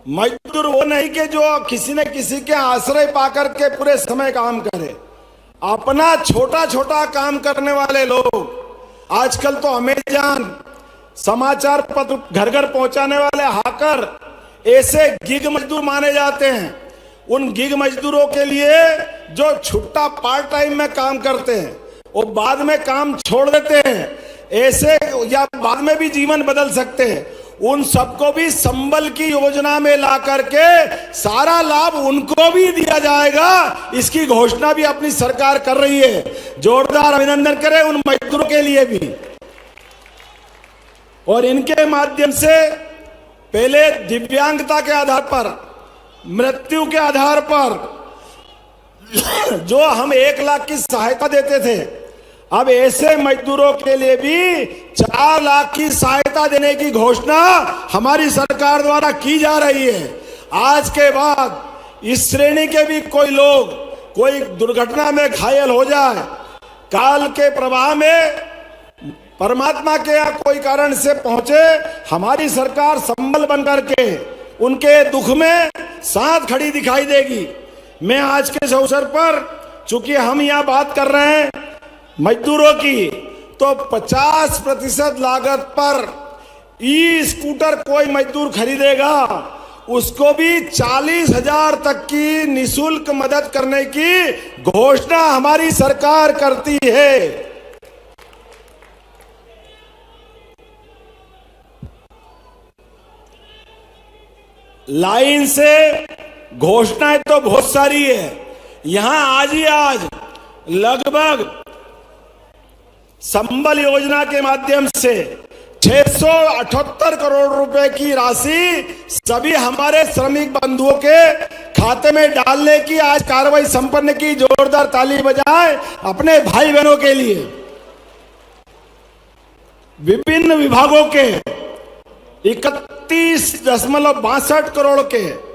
मजदूर वो नहीं कि जो किसी न किसी के आश्रय पाकर के पूरे समय काम करे, अपना छोटा छोटा काम करने वाले लोग। आजकल तो अमेज़न, समाचार पत्र घर घर पहुंचाने वाले हाकर, ऐसे गिग मजदूर माने जाते हैं। उन गिग मजदूरों के लिए जो छुट्टा पार्ट टाइम में काम करते हैं, वो बाद में काम छोड़ देते हैं, ऐसे या बाद में भी जीवन बदल सकते हैं, उन सबको भी संबल की योजना में ला करके सारा लाभ उनको भी दिया जाएगा। इसकी घोषणा भी अपनी सरकार कर रही है। जोरदार अभिनंदन करें उन मजदूरों के लिए भी। और इनके माध्यम से पहले दिव्यांगता के आधार पर, मृत्यु के आधार पर जो हम 1 लाख की सहायता देते थे, अब ऐसे मजदूरों के लिए भी 4 लाख की सहायता देने की घोषणा हमारी सरकार द्वारा की जा रही है। आज के बाद इस श्रेणी के भी कोई लोग कोई दुर्घटना में घायल हो जाए, काल के प्रवाह में परमात्मा के यहाँ कोई कारण से पहुंचे, हमारी सरकार संबल बनकर के उनके दुख में साथ खड़ी दिखाई देगी। मैं आज के इस अवसर पर, चूंकि हम यहाँ बात कर रहे हैं मजदूरों की, तो 50% लागत पर ई स्कूटर कोई मजदूर खरीदेगा, उसको भी 40,000 तक की निशुल्क मदद करने की घोषणा हमारी सरकार करती है। लाइन से घोषणाएं तो बहुत सारी है। यहां आज ही आज लगभग संबल योजना के माध्यम से 678 करोड़ रुपए की राशि सभी हमारे श्रमिक बंधुओं के खाते में डालने की आज कार्रवाई संपन्न की। जोरदार ताली बजाएं अपने भाई बहनों के लिए। विभिन्न विभागों के 31.62 करोड़ के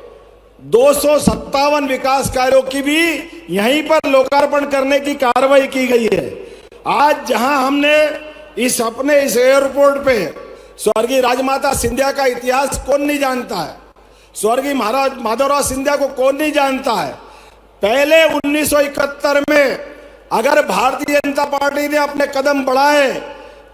257 विकास कार्यों की भी यहीं पर लोकार्पण करने की कार्रवाई की गई है। आज जहां हमने इस एयरपोर्ट पे स्वर्गीय राजमाता सिंधिया का इतिहास कौन नहीं जानता है, स्वर्गीय महाराज माधवराव सिंधिया को कौन नहीं जानता है। पहले 1971 में अगर भारतीय जनता पार्टी ने अपने कदम बढ़ाए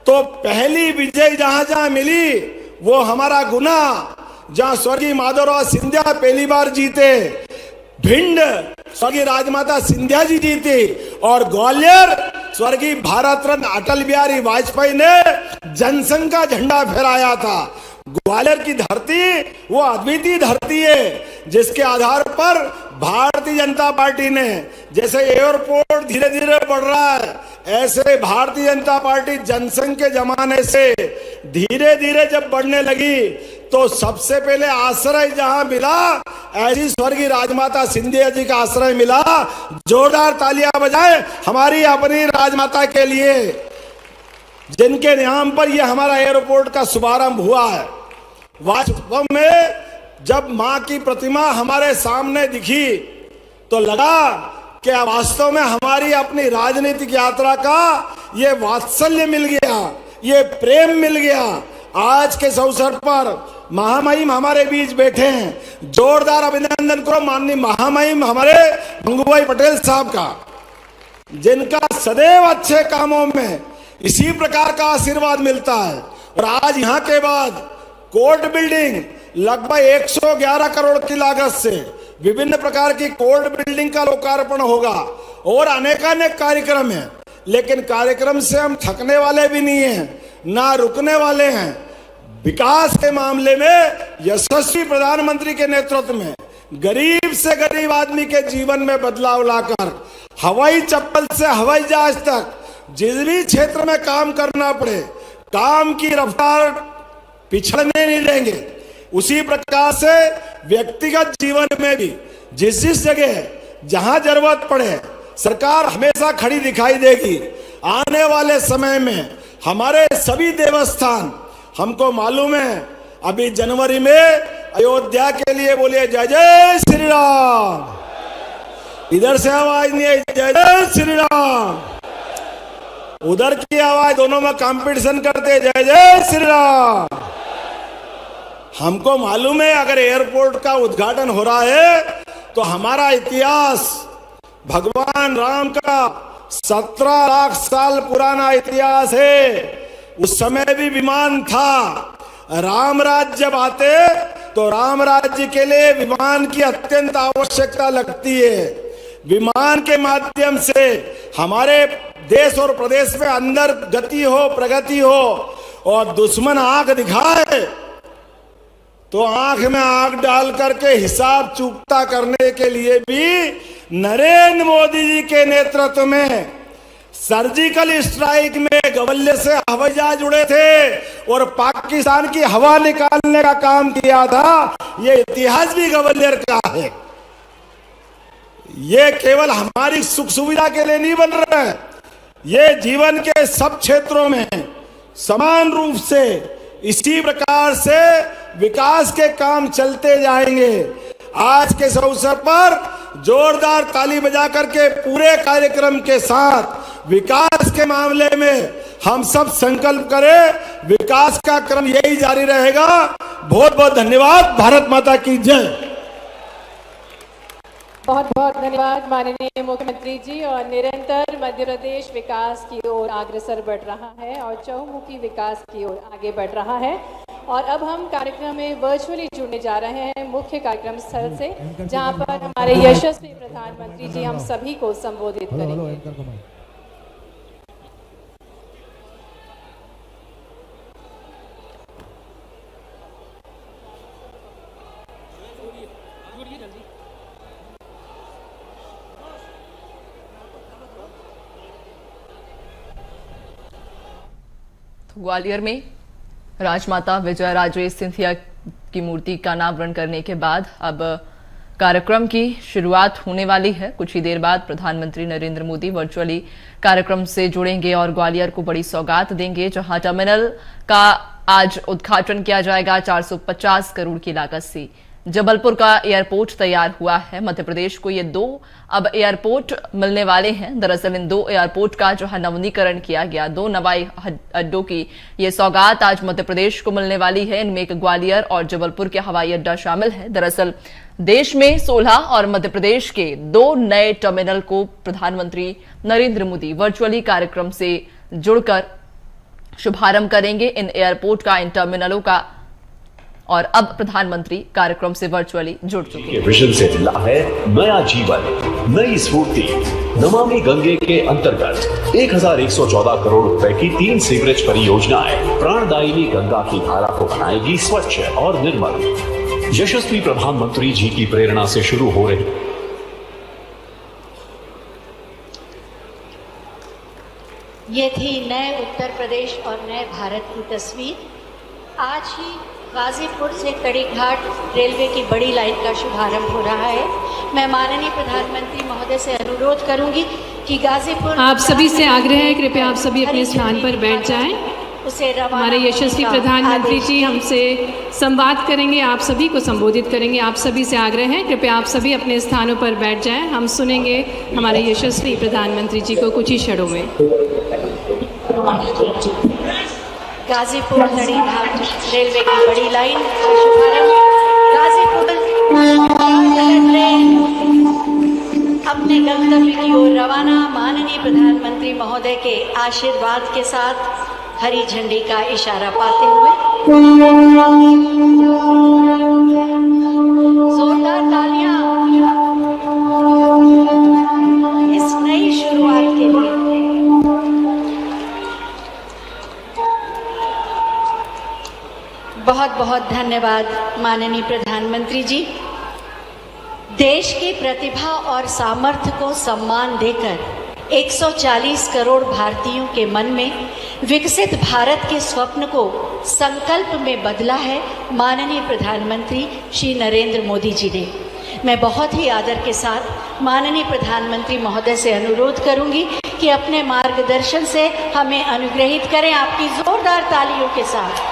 तो पहली विजय जहां जहां मिली वो हमारा गुना, जहां स्वर्गीय माधवराव सिंधिया पहली बार जीते, भिंड स्वर्गीय राजमाता सिंधिया जी जीती, और ग्वालियर स्वर्गीय भारत रत्न अटल बिहारी वाजपेयी ने जनसंघ का झंडा फहराया था। ग्वालियर की धरती वो अद्वितीय धरती है जिसके आधार पर भारतीय जनता पार्टी ने, जैसे एयरपोर्ट धीरे धीरे बढ़ रहा है, ऐसे भारतीय जनता पार्टी जनसंघ के जमाने से धीरे धीरे जब बढ़ने लगी तो सबसे पहले आश्रय जहां मिला, ऐसी स्वर्गीय राजमाता सिंधिया जी का आश्रय मिला। जोरदार तालियां बजाएं हमारी अपनी राजमाता के लिए, जिनके नाम पर यह हमारा एयरपोर्ट का शुभारंभ हुआ है। वास्तव में जब मां की प्रतिमा हमारे सामने दिखी तो लगा कि वास्तव में हमारी अपनी राजनीतिक यात्रा का ये वात्सल्य मिल गया, ये प्रेम मिल गया। आज के इस अवसर पर महामहिम हमारे बीच बैठे हैं। जोरदार अभिनंदन करो माननीय महामहिम हमारे गंगूभाई पटेल साहब का, जिनका सदैव अच्छे कामों में इसी प्रकार का आशीर्वाद मिलता है। और आज यहां के बाद कोर्ट बिल्डिंग लगभग 111 करोड़ की लागत से विभिन्न प्रकार की कोर्ट बिल्डिंग का लोकार्पण होगा और अनेकानेक कार्यक्रम है। लेकिन कार्यक्रम से हम थकने वाले भी नहीं हैं, ना रुकने वाले हैं। विकास के मामले में यशस्वी प्रधानमंत्री के नेतृत्व में गरीब से गरीब आदमी के जीवन में बदलाव लाकर हवाई चप्पल से हवाई जहाज तक जिस भी क्षेत्र में काम करना पड़े, काम की रफ्तार पिछड़ने नहीं देंगे। उसी प्रकार से व्यक्तिगत जीवन में भी जिस जिस जगह जहां जरूरत पड़े सरकार हमेशा खड़ी दिखाई देगी। आने वाले समय में हमारे सभी देवस्थान, हमको मालूम है अभी जनवरी में अयोध्या के लिए बोलिए जय जय श्री राम, इधर से आवाज नहीं है जय जय श्री राम, उधर की आवाज, दोनों में कंपटीशन करते जय जय श्री राम। हमको मालूम है अगर एयरपोर्ट का उद्घाटन हो रहा है तो हमारा इतिहास भगवान राम का 17 लाख साल पुराना इतिहास है। उस समय भी विमान था। राम राज्य जब आते तो राम राज्य के लिए विमान की अत्यंत आवश्यकता लगती है। विमान के माध्यम से हमारे देश और प्रदेश में अंदर गति हो, प्रगति हो, और दुश्मन आंख दिखाए तो आंख में आंख डाल करके हिसाब चुकता करने के लिए भी नरेंद्र मोदी जी के नेतृत्व में सर्जिकल स्ट्राइक में ग्वालियर से हवाई जहाज उड़े थे और पाकिस्तान की हवा निकालने का काम किया था। ये इतिहास भी ग्वालियर का है। ये केवल हमारी सुख सुविधा के लिए नहीं बन रहा है, ये जीवन के सब क्षेत्रों में समान रूप से इसी प्रकार से विकास के काम चलते जाएंगे। आज के इस अवसर पर जोरदार ताली बजा करके पूरे कार्यक्रम के साथ विकास के मामले में हम सब संकल्प करें। विकास का क्रम यही जारी रहेगा। बहुत बहुत धन्यवाद। भारत माता की जय। बहुत बहुत धन्यवाद माननीय मुख्यमंत्री जी। और निरंतर मध्य प्रदेश विकास की ओर अग्रसर बढ़ रहा है और चहुमुखी विकास की ओर आगे बढ़ रहा है। और अब हम कार्यक्रम में वर्चुअली जुड़ने जा रहे हैं मुख्य कार्यक्रम स्थल से, जहां पर हमारे यशस्वी प्रधानमंत्री जी हम सभी को संबोधित करेंगे। ग्वालियर में राजमाता विजयाराजे सिंधिया की मूर्ति का अनावरण करने के बाद अब कार्यक्रम की शुरुआत होने वाली है। कुछ ही देर बाद प्रधानमंत्री नरेंद्र मोदी वर्चुअली कार्यक्रम से जुड़ेंगे और ग्वालियर को बड़ी सौगात देंगे, जहां टर्मिनल का आज उद्घाटन किया जाएगा। 450 करोड़ की लागत से जबलपुर का एयरपोर्ट तैयार हुआ है। मध्य प्रदेश को ये 2 अब एयरपोर्ट मिलने वाले हैं। दरअसल इन 2 एयरपोर्ट का जो है नवीनीकरण किया गया, 2 हवाई अड्डों की ये सौगात आज मध्य प्रदेश को मिलने वाली है। इनमें एक ग्वालियर और जबलपुर के हवाई अड्डा शामिल है। दरअसल देश में 16 और मध्य प्रदेश के 2 नए टर्मिनल को प्रधानमंत्री नरेंद्र मोदी वर्चुअली कार्यक्रम से जुड़कर शुभारंभ करेंगे। इन एयरपोर्ट का, इन टर्मिनलों का। और अब प्रधानमंत्री कार्यक्रम से वर्चुअली जुड़ चुके हैं। विजन से मिला है नया जीवन, नई स्फूर्ति। नमामि गंगे के अंतर्गत 1114 करोड़ रुपए की 3 सीवरेज परियोजनाएं प्राणदायिनी गंगा की धारा को बनाएगी स्वच्छ और निर्मल। यशस्वी प्रधानमंत्री जी की प्रेरणा से शुरू हो रही ये थी नए उत्तर प्रदेश और नए भारत की तस्वीर। आज ही गाजीपुर से कड़ीघाट रेलवे की बड़ी लाइन का शुभारंभ हो रहा है। मैं माननीय प्रधानमंत्री महोदय से अनुरोध करूंगी कि गाजीपुर, आप सभी से आग्रह है कृपया आप सभी अपने स्थान पर बैठ जाएं। हमारे यशस्वी प्रधानमंत्री जी हमसे संवाद करेंगे, आप सभी को संबोधित करेंगे। आप सभी से आग्रह है कृपया आप सभी अपने स्थानों पर बैठ जाएं। हम सुनेंगे हमारे यशस्वी प्रधानमंत्री जी को कुछ ही क्षणों में। गाजीपुर कड़ीघाट रेलवे की बड़ी लाइन का शुभारंभ। गाजीपुर ट्रेन अपने गंतव्य की ओर रवाना। माननीय प्रधानमंत्री महोदय के आशीर्वाद के साथ हरी झंडी का इशारा पाते हुए जोरदार तालियां इस नई शुरुआत के लिए। बहुत बहुत धन्यवाद माननीय प्रधानमंत्री जी। देश की प्रतिभा और सामर्थ्य को सम्मान देकर 140 करोड़ भारतीयों के मन में विकसित भारत के स्वप्न को संकल्प में बदला है माननीय प्रधानमंत्री श्री नरेंद्र मोदी जी ने। मैं बहुत ही आदर के साथ माननीय प्रधानमंत्री महोदय से अनुरोध करूंगी कि अपने मार्गदर्शन से हमें अनुग्रहित करें आपकी जोरदार तालियों के साथ।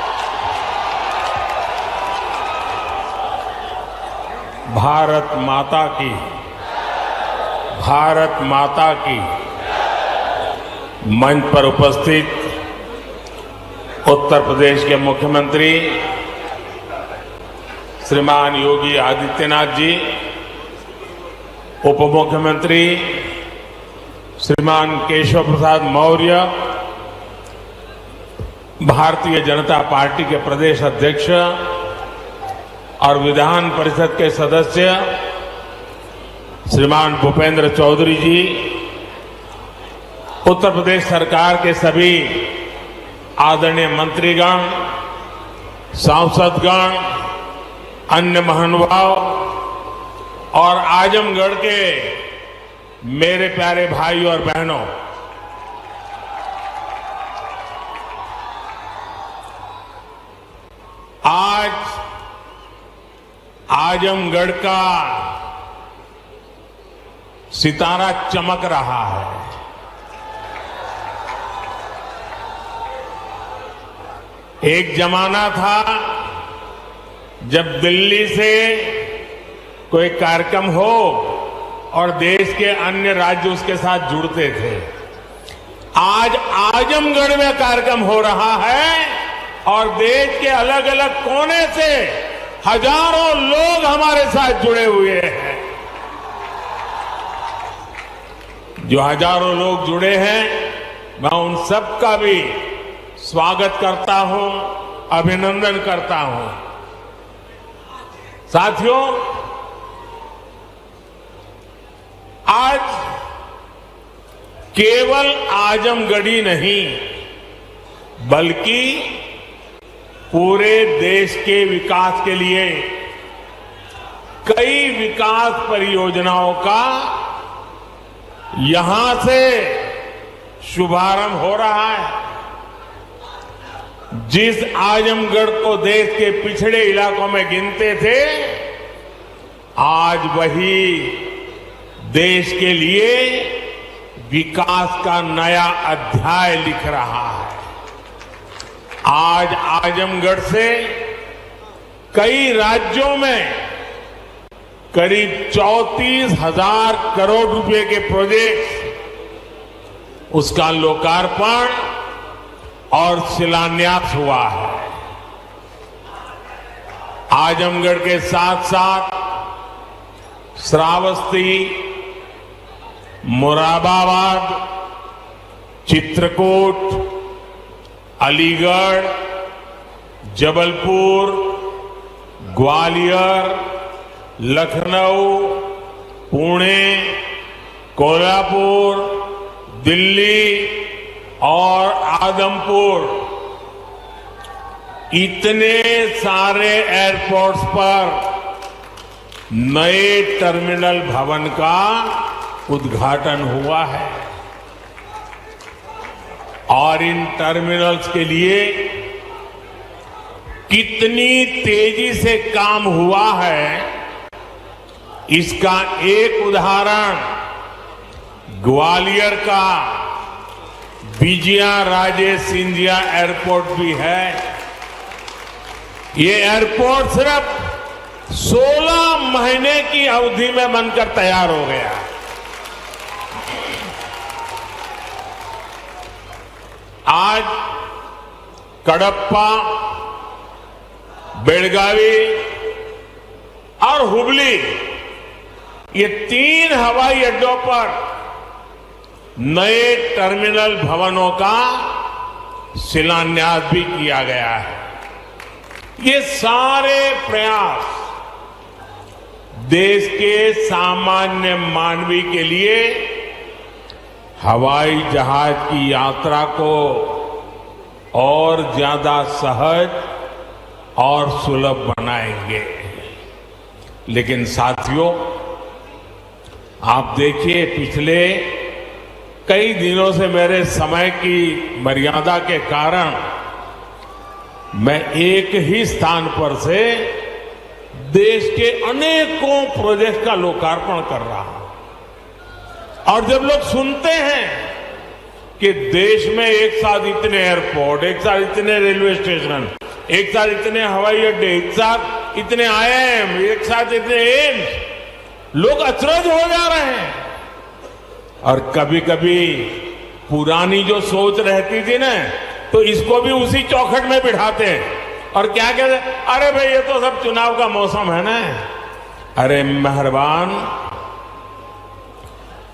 भारत माता की मंच पर उपस्थित उत्तर प्रदेश के मुख्यमंत्री श्रीमान योगी आदित्यनाथ जी, उप मुख्यमंत्री श्रीमान केशव प्रसाद मौर्य, भारतीय जनता पार्टी के प्रदेश अध्यक्ष और विधान परिषद के सदस्य श्रीमान भूपेंद्र चौधरी जी, उत्तर प्रदेश सरकार के सभी आदरणीय मंत्रीगण, सांसदगण, अन्य महानुभाव और आजमगढ़ के मेरे प्यारे भाई और बहनों, आजमगढ़ का सितारा चमक रहा है। एक जमाना था जब दिल्ली से कोई कार्यक्रम हो और देश के अन्य राज्य उसके साथ जुड़ते थे। आज आजमगढ़ में कार्यक्रम हो रहा है और देश के अलग अलग कोने से हजारों लोग हमारे साथ जुड़े हुए हैं। जो हजारों लोग जुड़े हैं, मैं उन सब का भी स्वागत करता हूं, अभिनंदन करता हूं। साथियों, आज केवल आजमगढ़ी नहीं बल्कि पूरे देश के विकास के लिए कई विकास परियोजनाओं का यहां से शुभारंभ हो रहा है। जिस आजमगढ़ को देश के पिछड़े इलाकों में गिनते थे, आज वही देश के लिए विकास का नया अध्याय लिख रहा है। आज आजमगढ़ से कई राज्यों में करीब 34,000 करोड़ रुपए के प्रोजेक्ट, उसका लोकार्पण और शिलान्यास हुआ है। आजमगढ़ के साथ साथ श्रावस्ती, मुरादाबाद, चित्रकूट, अलीगढ़, जबलपुर, ग्वालियर, लखनऊ, पुणे, कोल्हापुर, दिल्ली और आदमपुर, इतने सारे एयरपोर्ट्स पर नए टर्मिनल भवन का उद्घाटन हुआ है। और इन टर्मिनल्स के लिए कितनी तेजी से काम हुआ है, इसका एक उदाहरण ग्वालियर का विजया राजे सिंधिया एयरपोर्ट भी है। ये एयरपोर्ट सिर्फ 16 महीने की अवधि में बनकर तैयार हो गया। आज कडप्पा, बेलगावी और हुबली, ये 3 हवाई अड्डों पर नए टर्मिनल भवनों का शिलान्यास भी किया गया है। ये सारे प्रयास देश के सामान्य मानवी के लिए हवाई जहाज की यात्रा को और ज्यादा सहज और सुलभ बनाएंगे। लेकिन साथियों, आप देखिए, पिछले कई दिनों से मेरे समय की मर्यादा के कारण मैं एक ही स्थान पर से देश के अनेकों प्रोजेक्ट का लोकार्पण कर रहा हूं। और जब लोग सुनते हैं कि देश में एक साथ इतने एयरपोर्ट, एक साथ इतने रेलवे स्टेशन, एक साथ इतने हवाई अड्डे, एक साथ इतने IIM, एक साथ इतने एम्स, लोग अचरज हो जा रहे हैं। और कभी कभी पुरानी जो सोच रहती थी ना, तो इसको भी उसी चौखट में बिठाते हैं और क्या कहते हैं, अरे भाई ये तो सब चुनाव का मौसम है ना। अरे मेहरबान,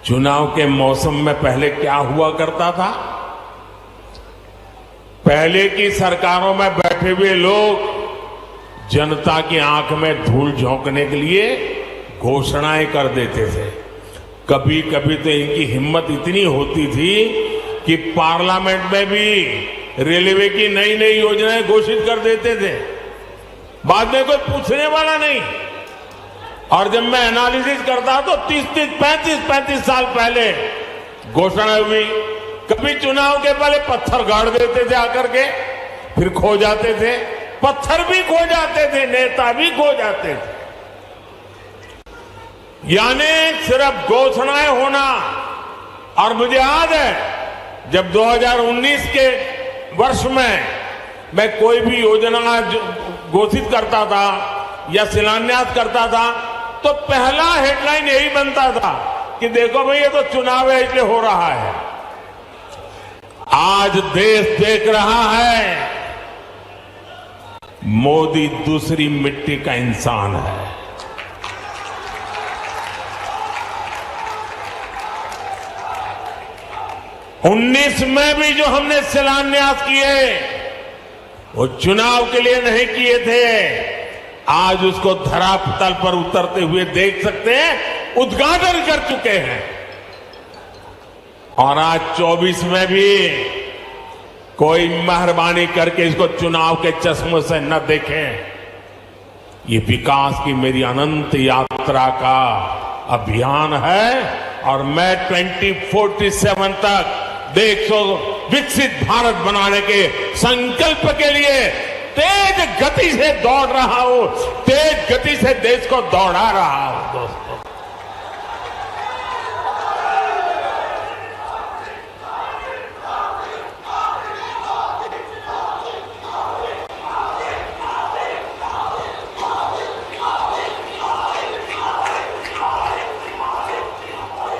चुनाव के मौसम में पहले क्या हुआ करता था? पहले की सरकारों में बैठे हुए लोग जनता की आंख में धूल झोंकने के लिए घोषणाएं कर देते थे। कभी कभी तो इनकी हिम्मत इतनी होती थी कि पार्लियामेंट में भी रेलवे की नई नई योजनाएं घोषित कर देते थे, बाद में कोई पूछने वाला नहीं। और जब मैं एनालिसिस करता तो 35 साल पहले घोषणा हुई। कभी चुनाव के पहले पत्थर गाड़ देते थे आकर के, फिर खो जाते थे, पत्थर भी खो जाते थे, नेता भी खो जाते थे। यानी सिर्फ घोषणाएं होना। और मुझे याद है जब 2019 के वर्ष में मैं कोई भी योजना घोषित करता था या शिलान्यास करता था तो पहला हेडलाइन यही बनता था कि देखो भाई ये तो चुनाव है इसलिए हो रहा है। आज देश देख रहा है मोदी दूसरी मिट्टी का इंसान है। उन्नीस में भी जो हमने शिलान्यास किए वो चुनाव के लिए नहीं किए थे। आज उसको धरातल पर उतरते हुए देख सकते हैं, उद्घाटन कर चुके हैं। और आज 24 में भी कोई मेहरबानी करके इसको चुनाव के चश्मे से न देखें। ये विकास की मेरी अनंत यात्रा का अभियान है और मैं 2047 तक देश को विकसित भारत बनाने के संकल्प के लिए तेज गति से दौड़ रहा हूं, तेज गति से देश को दौड़ा रहा हूं। दोस्तों,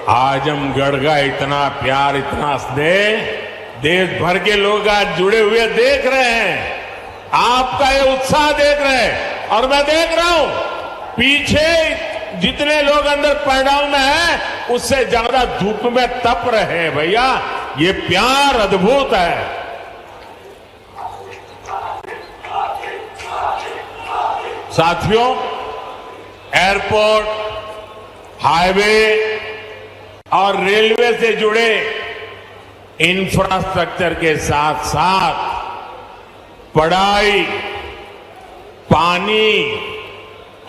आजमगढ़ का इतना प्यार, इतना स्नेह देश भर के लोग आज जुड़े हुए देख रहे हैं। आपका ये उत्साह देख रहे हैं और मैं देख रहा हूं पीछे जितने लोग अंदर पंडाल में हैं उससे ज्यादा धूप में तप रहे हैं। भैया ये प्यार अद्भुत है। साथियों, एयरपोर्ट, हाईवे और रेलवे से जुड़े इंफ्रास्ट्रक्चर के साथ साथ पढ़ाई, पानी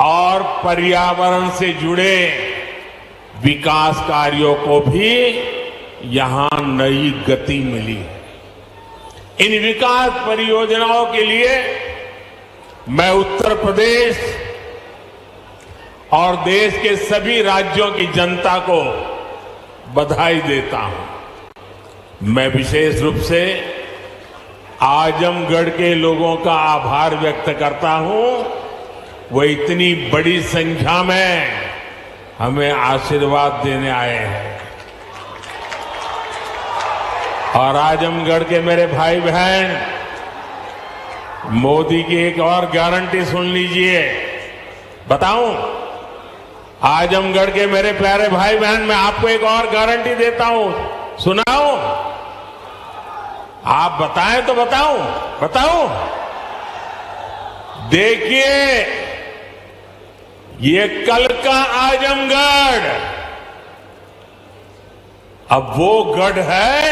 और पर्यावरण से जुड़े विकास कार्यों को भी यहां नई गति मिली है। इन विकास परियोजनाओं के लिए मैं उत्तर प्रदेश और देश के सभी राज्यों की जनता को बधाई देता हूं। मैं विशेष रूप से आजमगढ़ के लोगों का आभार व्यक्त करता हूं। वो इतनी बड़ी संख्या में हमें आशीर्वाद देने आए हैं। और आजमगढ़ के मेरे भाई बहन, मोदी की एक और गारंटी सुन लीजिए। बताऊं, आजमगढ़ के मेरे प्यारे भाई बहन, मैं आपको एक और गारंटी देता हूं, सुनाऊं? आप बताएं तो बताऊं? देखिए, ये कल का आजमगढ़ अब वो गढ़ है,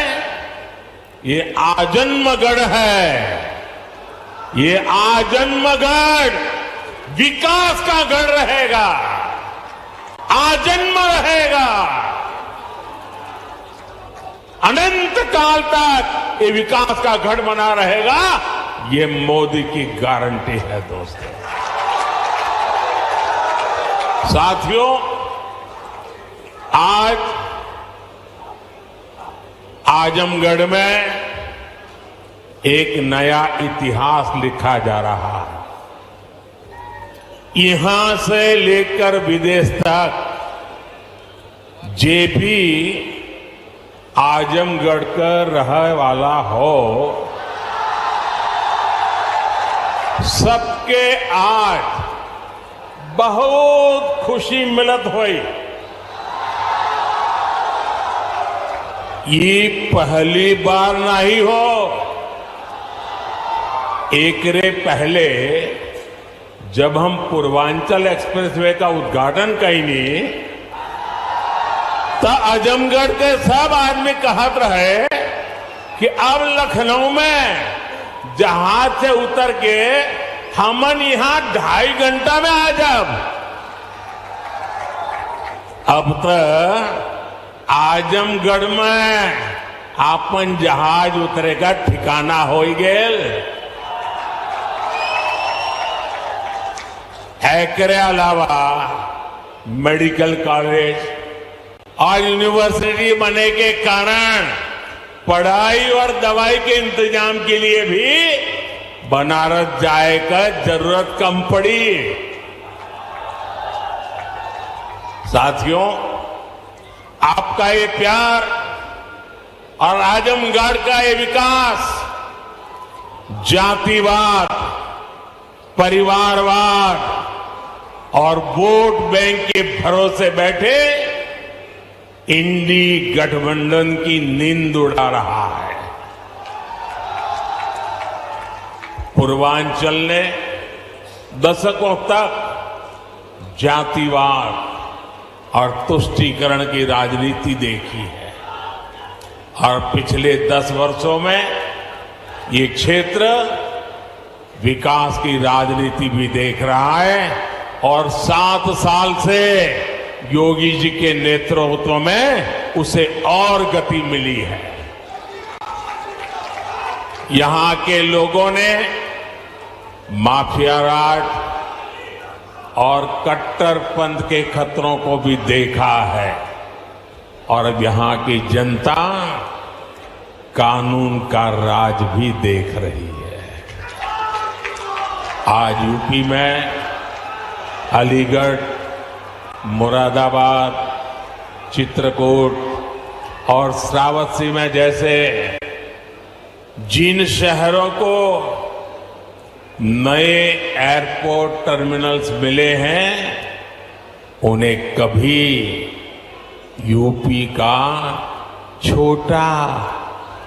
ये आजन्मगढ़ है। ये आजन्मगढ़ विकास का गढ़ रहेगा, आजन्म रहेगा। अनंत काल तक ये विकास का गढ़ बना रहेगा। ये मोदी की गारंटी है। दोस्तों, साथियों, आज आजमगढ़ में एक नया इतिहास लिखा जा रहा है। यहां से लेकर विदेश तक जे भी आजमगढ़ का रहने वाला हो, सबके आज बहुत खुशी मिलत हुई। ये पहली बार नहीं हो। एकरे पहले जब हम पूर्वांचल एक्सप्रेसवे का उद्घाटन कईनी तो आजमगढ़ के सब आदमी कहत रहे कि अब लखनऊ में जहाज से उतर के हमन यहां 2.5 घंटा में आ जाब। अब तो आजमगढ़ में आपन जहाज उतरेगा ठिकाना हो गेल। एकरे अलावा मेडिकल कॉलेज और यूनिवर्सिटी बनने के कारण पढ़ाई और दवाई के इंतजाम के लिए भी बनारस जाए का जरूरत कम पड़ी। साथियों, आपका ये प्यार और आजमगढ़ का ये विकास जातिवाद, परिवारवाद और वोट बैंक के भरोसे बैठे इंडी गठबंधन की नींद उड़ा रहा है। पूर्वांचल ने दशकों तक जातिवाद और तुष्टीकरण की राजनीति देखी है और पिछले 10 वर्षों में ये क्षेत्र विकास की राजनीति भी देख रहा है और 7 साल से योगी जी के नेतृत्व में उसे और गति मिली है। यहां के लोगों ने माफिया राज और कट्टरपंथ के खतरों को भी देखा है और अब यहां की जनता कानून का राज भी देख रही है। आज यूपी में अलीगढ़, मुरादाबाद, चित्रकूट और श्रावस्ती में जैसे जिन शहरों को नए एयरपोर्ट टर्मिनल्स मिले हैं, उन्हें कभी यूपी का छोटा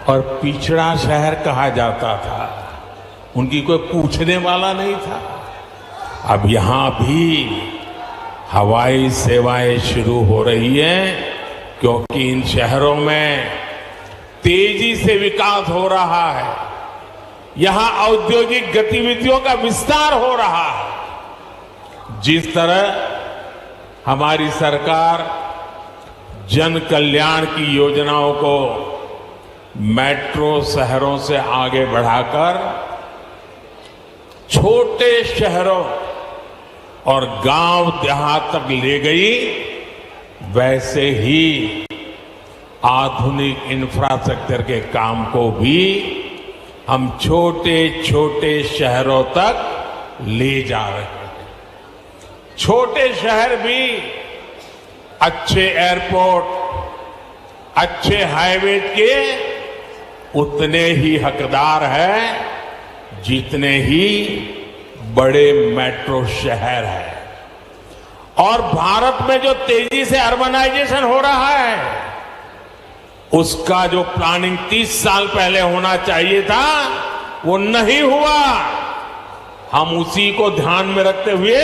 और पिछड़ा शहर कहा जाता था। उनकी कोई पूछने वाला नहीं था। अब यहां भी हवाई सेवाएं शुरू हो रही हैं क्योंकि इन शहरों में तेजी से विकास हो रहा है। यहां औद्योगिक गतिविधियों का विस्तार हो रहा है। जिस तरह हमारी सरकार जन कल्याण की योजनाओं को मेट्रो शहरों से आगे बढ़ाकर छोटे शहरों और गांव देहात तक ले गई, वैसे ही आधुनिक इंफ्रास्ट्रक्चर के काम को भी हम छोटे छोटे शहरों तक ले जा रहे हैं। छोटे शहर भी अच्छे एयरपोर्ट, अच्छे हाईवे के उतने ही हकदार हैं जितने ही बड़े मेट्रो शहर हैं। और भारत में जो तेजी से अर्बनाइजेशन हो रहा है, उसका जो प्लानिंग 30 साल पहले होना चाहिए था, वो नहीं हुआ। हम उसी को ध्यान में रखते हुए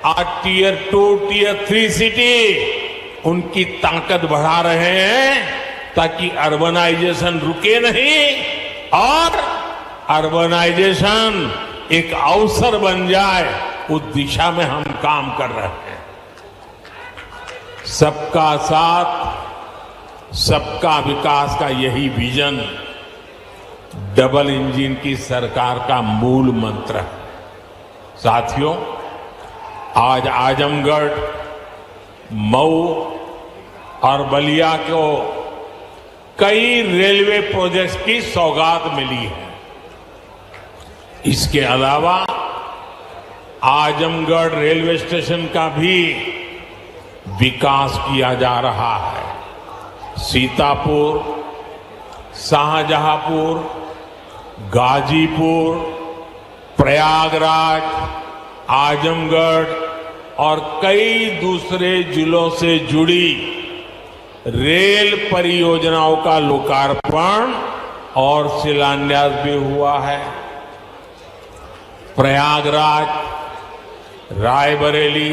आज टियर 2, टियर 3 सिटी उनकी ताकत बढ़ा रहे हैं ताकि अर्बनाइजेशन रुके नहीं और अर्बनाइजेशन एक अवसर बन जाए, उस दिशा में हम काम कर रहे हैं। सबका साथ, सबका विकास का यही विजन डबल इंजन की सरकार का मूल मंत्र है। साथियों, आज आजमगढ़, मऊ और बलिया को कई रेलवे प्रोजेक्ट्स की सौगात मिली है। इसके अलावा आजमगढ़ रेलवे स्टेशन का भी विकास किया जा रहा है। सीतापुर, शाहजहांपुर, गाजीपुर, प्रयागराज, आजमगढ़ और कई दूसरे जिलों से जुड़ी रेल परियोजनाओं का लोकार्पण और शिलान्यास भी हुआ है। प्रयागराज रायबरेली,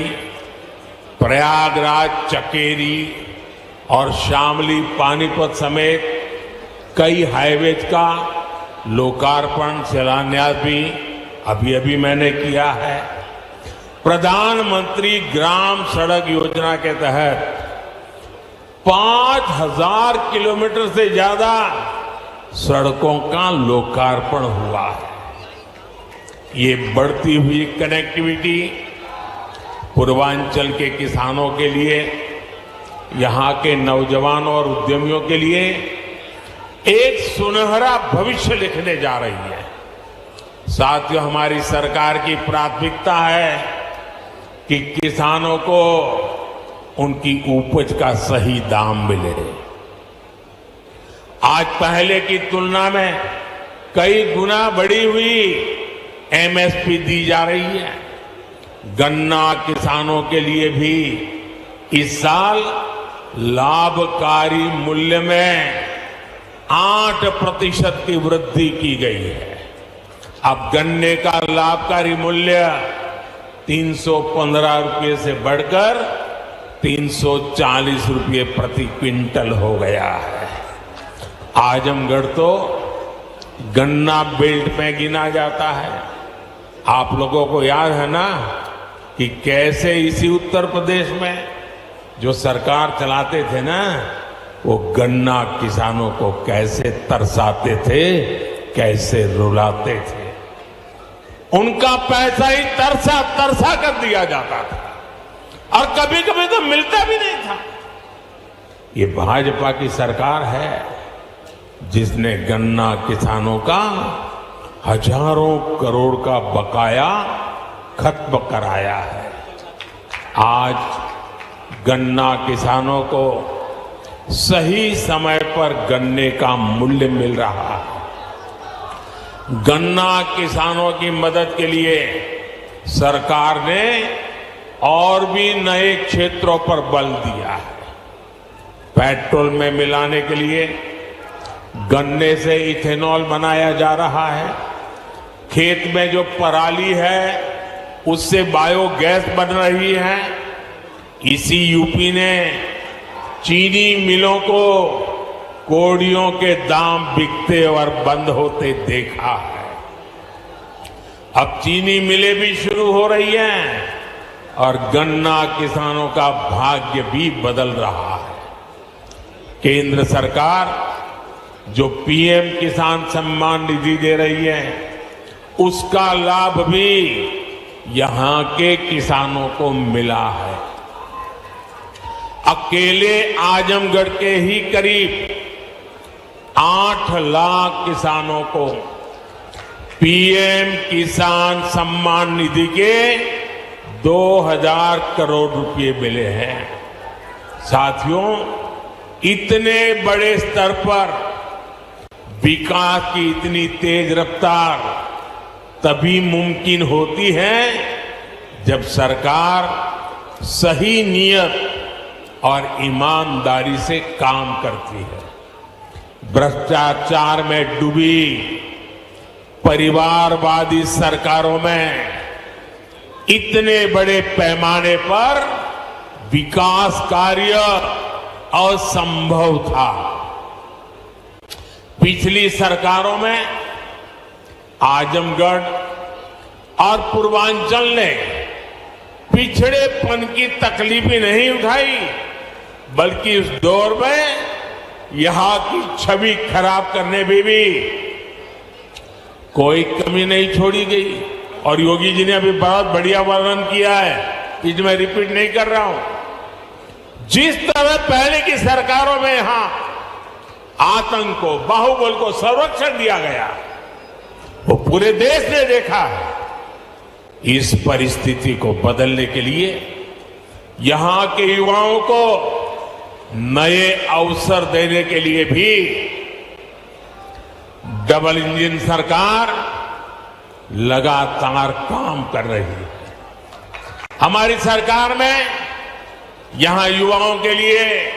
प्रयागराज चकेरी और शामली पानीपत समेत कई हाईवेज का लोकार्पण शिलान्यास भी अभी अभी मैंने किया है। प्रधानमंत्री ग्राम सड़क योजना के तहत 5000 किलोमीटर से ज्यादा सड़कों का लोकार्पण हुआ है। ये बढ़ती हुई कनेक्टिविटी पूर्वांचल के किसानों के लिए, यहाँ के नौजवानों और उद्यमियों के लिए एक सुनहरा भविष्य लिखने जा रही है। साथियों, हमारी सरकार की प्राथमिकता है कि किसानों को उनकी उपज का सही दाम मिले। आज पहले की तुलना में कई गुना बढ़ी हुई एमएसपी दी जा रही है। गन्ना किसानों के लिए भी इस साल लाभकारी मूल्य में 8% की वृद्धि की गई है। अब गन्ने का लाभकारी मूल्य 315 रुपये से बढ़कर 340 रुपये प्रति क्विंटल हो गया है। आजमगढ़ तो गन्ना बेल्ट में गिना जाता है। आप लोगों को याद है ना कि कैसे इसी उत्तर प्रदेश में जो सरकार चलाते थे ना, वो गन्ना किसानों को कैसे तरसाते थे, कैसे रुलाते थे। उनका पैसा ही तरसा तरसा कर दिया जाता था और कभी कभी तो मिलता भी नहीं था। ये भाजपा की सरकार है जिसने गन्ना किसानों का हजारों करोड़ का बकाया खत्म कराया है। आज गन्ना किसानों को सही समय पर गन्ने का मूल्य मिल रहा है। गन्ना किसानों की मदद के लिए सरकार ने और भी नए क्षेत्रों पर बल दिया है। पेट्रोल में मिलाने के लिए गन्ने से इथेनॉल बनाया जा रहा है। खेत में जो पराली है उससे बायोगैस बन रही है। इसी यूपी ने चीनी मिलों को कोड़ियों के दाम बिकते और बंद होते देखा है। अब चीनी मिलें भी शुरू हो रही हैं और गन्ना किसानों का भाग्य भी बदल रहा है। केंद्र सरकार जो पीएम किसान सम्मान निधि दे रही है, उसका लाभ भी यहां के किसानों को मिला है। अकेले आजमगढ़ के ही करीब 8 लाख किसानों को पीएम किसान सम्मान निधि के 2000 करोड़ रुपए मिले हैं। साथियों, इतने बड़े स्तर पर विकास की इतनी तेज रफ्तार तभी मुमकिन होती है जब सरकार सही नियत और ईमानदारी से काम करती है। भ्रष्टाचार में डूबी परिवारवादी सरकारों में इतने बड़े पैमाने पर विकास कार्य असंभव था। पिछली सरकारों में आजमगढ़ और पूर्वांचल ने पिछड़ेपन की तकलीफें नहीं उठाई, बल्कि उस दौर में यहां की छवि खराब करने में भी कोई कमी नहीं छोड़ी गई। और योगी जी ने अभी बहुत बढ़िया वर्णन किया है, कि मैं रिपीट नहीं कर रहा हूं। जिस तरह पहले की सरकारों में यहां आतंक को, बाहुबल को संरक्षण दिया गया, वो पूरे देश ने देखा है। इस परिस्थिति को बदलने के लिए यहां के युवाओं को नए अवसर देने के लिए भी डबल इंजन सरकार लगातार काम कर रही है। हमारी सरकार में यहां युवाओं के लिए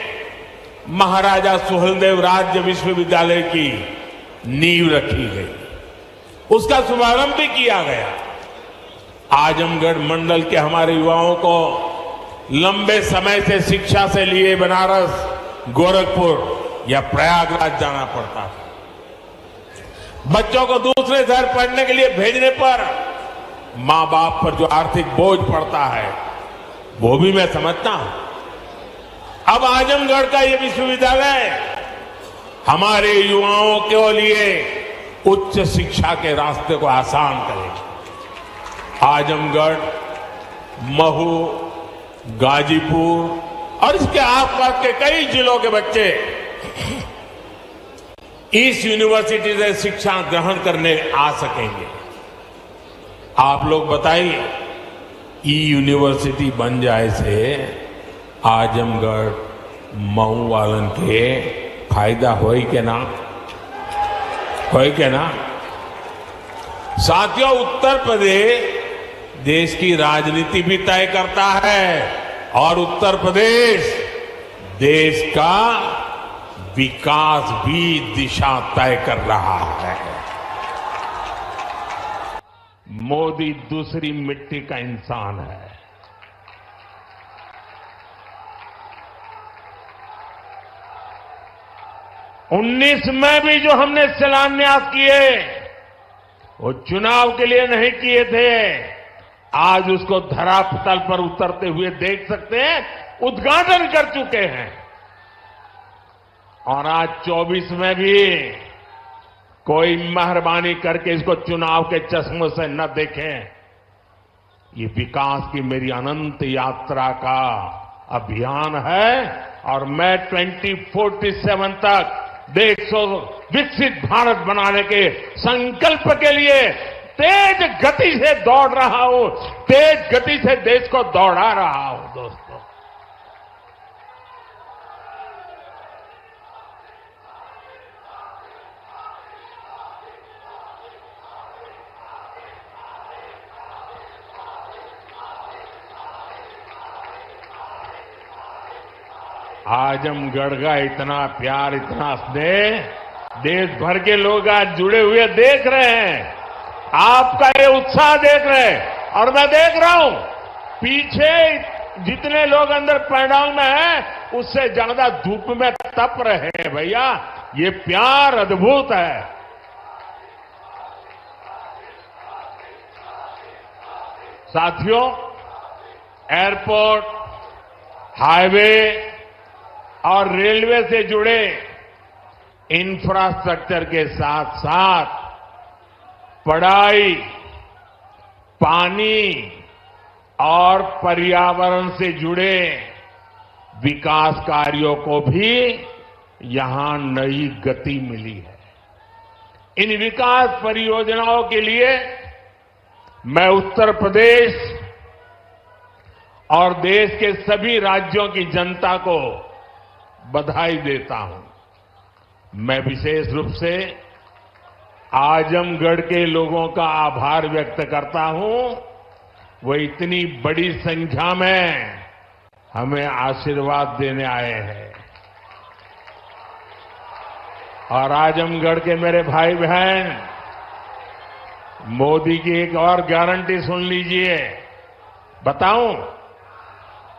महाराजा सुहेलदेव राज्य विश्वविद्यालय की नींव रखी गई, उसका शुभारंभ भी किया गया। आजमगढ़ मंडल के हमारे युवाओं को लंबे समय से शिक्षा से लिए बनारस, गोरखपुर या प्रयागराज जाना पड़ता था। बच्चों को दूसरे शहर पढ़ने के लिए भेजने पर मां बाप पर जो आर्थिक बोझ पड़ता है, वो भी मैं समझता हूं। अब आजमगढ़ का ये विश्वविद्यालय हमारे युवाओं के लिए उच्च शिक्षा के रास्ते को आसान करेगा। आजमगढ़, महू, गाजीपुर और इसके आसपास के कई जिलों के बच्चे इस यूनिवर्सिटी से शिक्षा ग्रहण करने आ सकेंगे। आप लोग बताइए, ई यूनिवर्सिटी बन जाए से आजमगढ़ मऊ वालन के फायदा होई के ना, होई के ना। साथियों, उत्तर प्रदेश देश की राजनीति भी तय करता है और उत्तर प्रदेश देश का विकास भी दिशा तय कर रहा है। मोदी दूसरी मिट्टी का इंसान है। उन्नीस में भी जो हमने शिलान्यास किए वो चुनाव के लिए नहीं किए थे। आज उसको धरातल पर उतरते हुए देख सकते हैं, उद्घाटन कर चुके हैं। और आज 24 में भी कोई मेहरबानी करके इसको चुनाव के चश्मों से न देखें। ये विकास की मेरी अनंत यात्रा का अभियान है और मैं 2047 तक देश को विकसित भारत बनाने के संकल्प के लिए तेज गति से दौड़ रहा हूं, तेज गति से देश को दौड़ा रहा हूं। दोस्तों, आजमगढ़ का इतना प्यार, इतना स्नेह देश भर के लोग आज जुड़े हुए देख रहे हैं। आपका ये उत्साह देख रहे हैं और मैं देख रहा हूं पीछे जितने लोग अंदर पंडाल में हैं उससे ज्यादा धूप में तप रहे हैं। भैया, ये प्यार अद्भुत है। साथियों, एयरपोर्ट, हाईवे और रेलवे से जुड़े इंफ्रास्ट्रक्चर के साथ साथ पढ़ाई, पानी और पर्यावरण से जुड़े विकास कार्यों को भी यहां नई गति मिली है। इन विकास परियोजनाओं के लिए मैं उत्तर प्रदेश और देश के सभी राज्यों की जनता को बधाई देता हूं। मैं विशेष रूप से आजमगढ़ के लोगों का आभार व्यक्त करता हूं। वो इतनी बड़ी संख्या में हमें आशीर्वाद देने आए हैं। और आजमगढ़ के मेरे भाई बहन, मोदी की एक और गारंटी सुन लीजिए। बताऊं,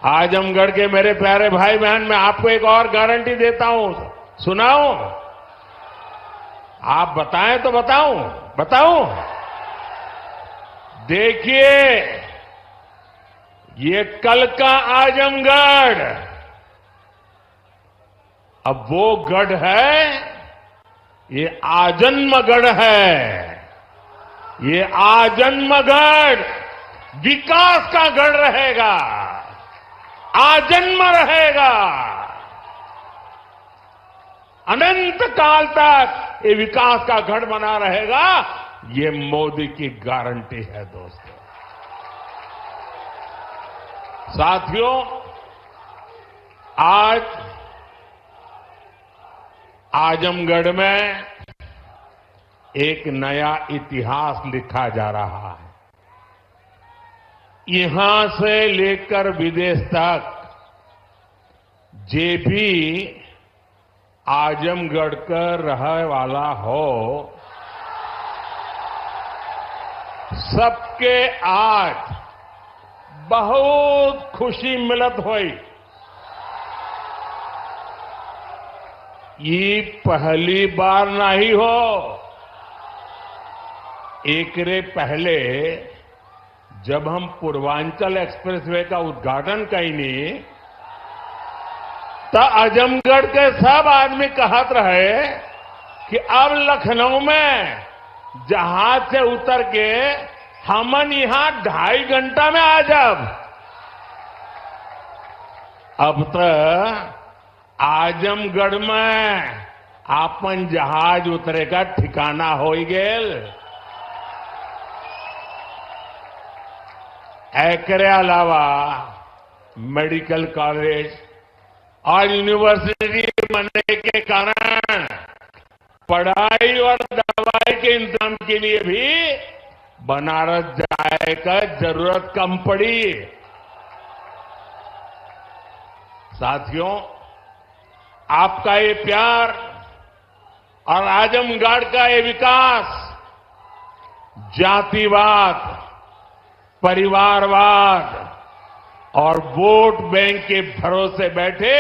आजमगढ़ के मेरे प्यारे भाई बहन, मैं आपको एक और गारंटी देता हूं, सुनाऊं? आप बताएं तो बताऊं? देखिए, ये कल का आजमगढ़ अब वो गढ़ है, ये आजन्मगढ़ है। ये आजन्मगढ़ विकास का गढ़ रहेगा, आजन्म रहेगा। अनंत काल तक ये विकास का गढ़ बना रहेगा। ये मोदी की गारंटी है। दोस्तों, साथियों, आज आजमगढ़ में एक नया इतिहास लिखा जा रहा है। यहां से लेकर विदेश तक जे भी आजमगढ़ का रहने वाला हो, सबके आज बहुत खुशी मिलत हुई। ये पहली बार नहीं हो। एकरे पहले जब हम पूर्वांचल एक्सप्रेसवे का उद्घाटन कईनी तो आजमगढ़ के सब आदमी कहत रहे कि अब लखनऊ में जहाज से उतर के हमन यहां 2.5 घंटा में आ जाब। अब तक आजमगढ़ में आपन जहाज उतरे का ठिकाना हो गेल। एकरे अलावा मेडिकल कॉलेज और यूनिवर्सिटी बनने के कारण पढ़ाई और दवाई के इंतजाम के लिए भी बनारस जाए का जरूरत कम पड़ी। साथियों, आपका ये प्यार और आजमगढ़ का ये विकास जातिवाद, परिवारवाद और वोट बैंक के भरोसे बैठे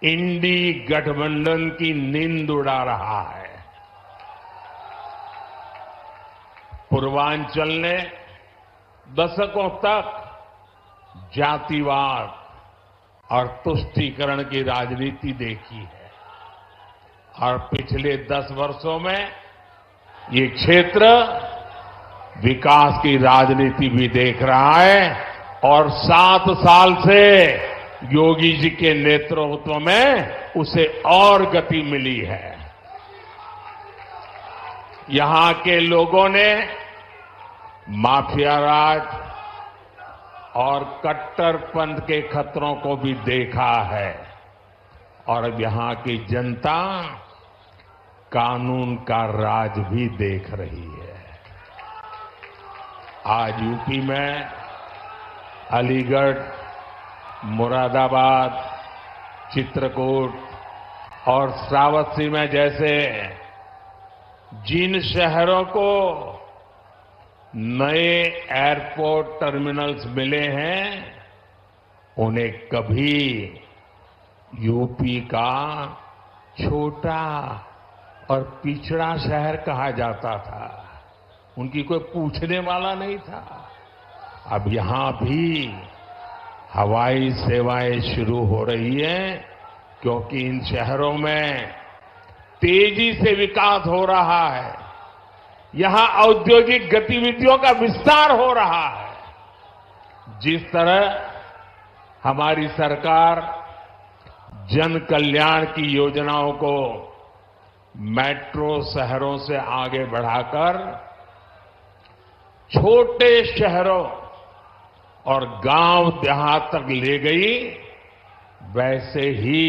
इंडी गठबंधन की नींद उड़ा रहा है। पूर्वांचल ने दशकों तक जातिवाद और तुष्टीकरण की राजनीति देखी है और पिछले 10 वर्षों में ये क्षेत्र विकास की राजनीति भी देख रहा है और 7 साल से योगी जी के नेतृत्व में उसे और गति मिली है। यहां के लोगों ने माफिया राज और कट्टरपंथ के खतरों को भी देखा है और अब यहां की जनता कानून का राज भी देख रही है। आज यूपी में अलीगढ़, मुरादाबाद, चित्रकूट और श्रावस्ती में जैसे जिन शहरों को नए एयरपोर्ट टर्मिनल्स मिले हैं, उन्हें कभी यूपी का छोटा और पिछड़ा शहर कहा जाता था। उनकी कोई पूछने वाला नहीं था। अब यहां भी हवाई सेवाएं शुरू हो रही हैं क्योंकि इन शहरों में तेजी से विकास हो रहा है। यहां औद्योगिक गतिविधियों का विस्तार हो रहा है। जिस तरह हमारी सरकार जन कल्याण की योजनाओं को मेट्रो शहरों से आगे बढ़ाकर छोटे शहरों और गांव देहात तक ले गई, वैसे ही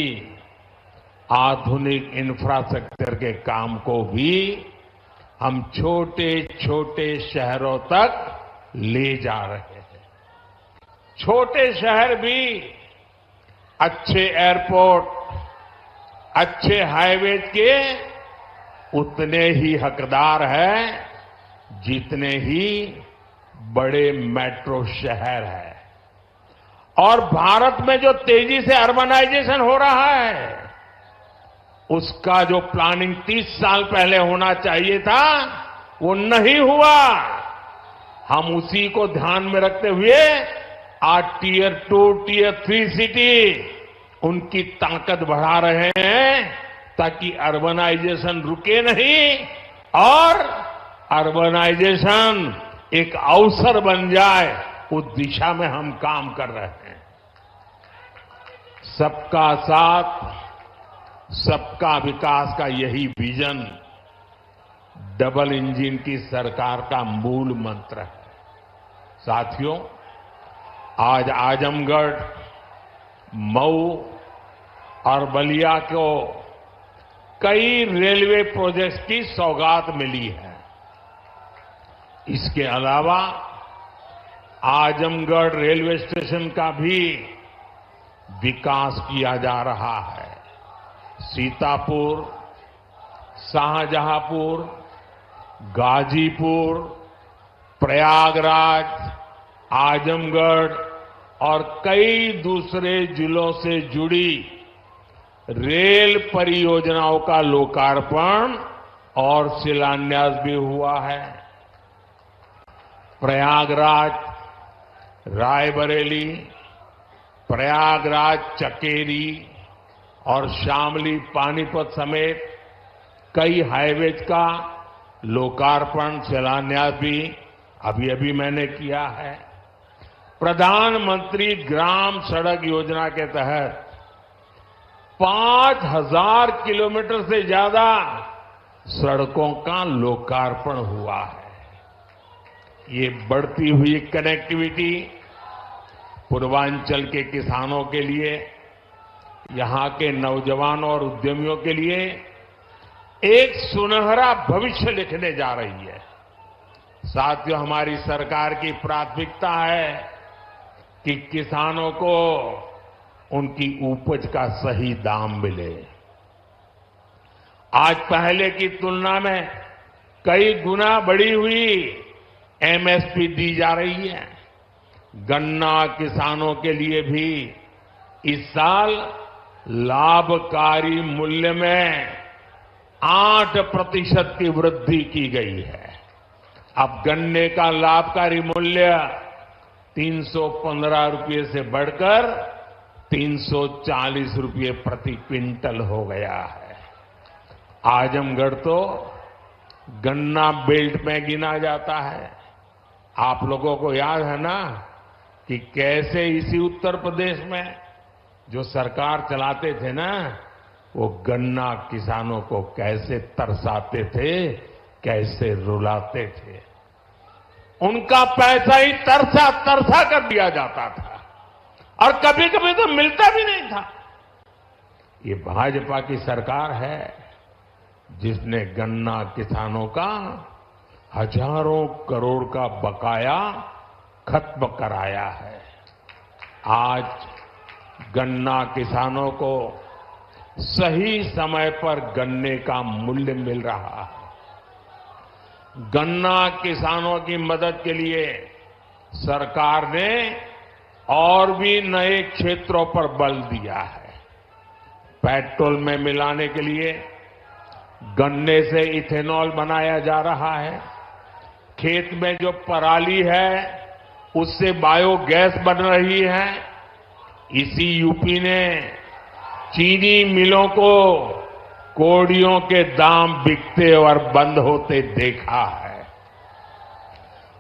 आधुनिक इंफ्रास्ट्रक्चर के काम को भी हम छोटे छोटे शहरों तक ले जा रहे हैं। छोटे शहर भी अच्छे एयरपोर्ट, अच्छे हाईवे के उतने ही हकदार हैं जितने ही बड़े मेट्रो शहर है। और भारत में जो तेजी से अर्बनाइजेशन हो रहा है, उसका जो प्लानिंग 30 साल पहले होना चाहिए था, वो नहीं हुआ। हम उसी को ध्यान में रखते हुए आज टियर 2, टियर 3 सिटी उनकी ताकत बढ़ा रहे हैं ताकि अर्बनाइजेशन रुके नहीं और अर्बनाइजेशन एक अवसर बन जाए, उस दिशा में हम काम कर रहे हैं। सबका साथ, सबका विकास का यही विजन डबल इंजन की सरकार का मूल मंत्र है। साथियों, आज आजमगढ़, मऊ और बलिया को कई रेलवे प्रोजेक्ट्स की सौगात मिली है। इसके अलावा आजमगढ़ रेलवे स्टेशन का भी विकास किया जा रहा है। सीतापुर, शाहजहांपुर, गाजीपुर, प्रयागराज, आजमगढ़ और कई दूसरे जिलों से जुड़ी रेल परियोजनाओं का लोकार्पण और शिलान्यास भी हुआ है। प्रयागराज रायबरेली, प्रयागराज चकेरी और शामली पानीपत समेत कई हाईवेज का लोकार्पण शिलान्यास भी अभी अभी मैंने किया है। प्रधानमंत्री ग्राम सड़क योजना के तहत 5000 किलोमीटर से ज्यादा सड़कों का लोकार्पण हुआ है। ये बढ़ती हुई कनेक्टिविटी पूर्वांचल के किसानों के लिए, यहां के नौजवानों और उद्यमियों के लिए एक सुनहरा भविष्य लिखने जा रही है। साथियों, हमारी सरकार की प्राथमिकता है कि किसानों को उनकी उपज का सही दाम मिले। आज पहले की तुलना में कई गुना बढ़ी हुई एमएसपी दी जा रही है। गन्ना किसानों के लिए भी इस साल लाभकारी मूल्य में 8% की वृद्धि की गई है। अब गन्ने का लाभकारी मूल्य 315 रुपये से बढ़कर 340 रुपये प्रति क्विंटल हो गया है। आजमगढ़ तो गन्ना बेल्ट में गिना जाता है। आप लोगों को याद है ना कि कैसे इसी उत्तर प्रदेश में जो सरकार चलाते थे ना, वो गन्ना किसानों को कैसे तरसाते थे, कैसे रुलाते थे। उनका पैसा ही तरसा तरसा कर दिया जाता था और कभी कभी तो मिलता भी नहीं था। ये भाजपा की सरकार है जिसने गन्ना किसानों का हजारों करोड़ का बकाया खत्म कराया है। आज गन्ना किसानों को सही समय पर गन्ने का मूल्य मिल रहा है। गन्ना किसानों की मदद के लिए सरकार ने और भी नए क्षेत्रों पर बल दिया है। पेट्रोल में मिलाने के लिए गन्ने से इथेनॉल बनाया जा रहा है। खेत में जो पराली है उससे बायोगैस बन रही है। इसी यूपी ने चीनी मिलों को कोड़ियों के दाम बिकते और बंद होते देखा है।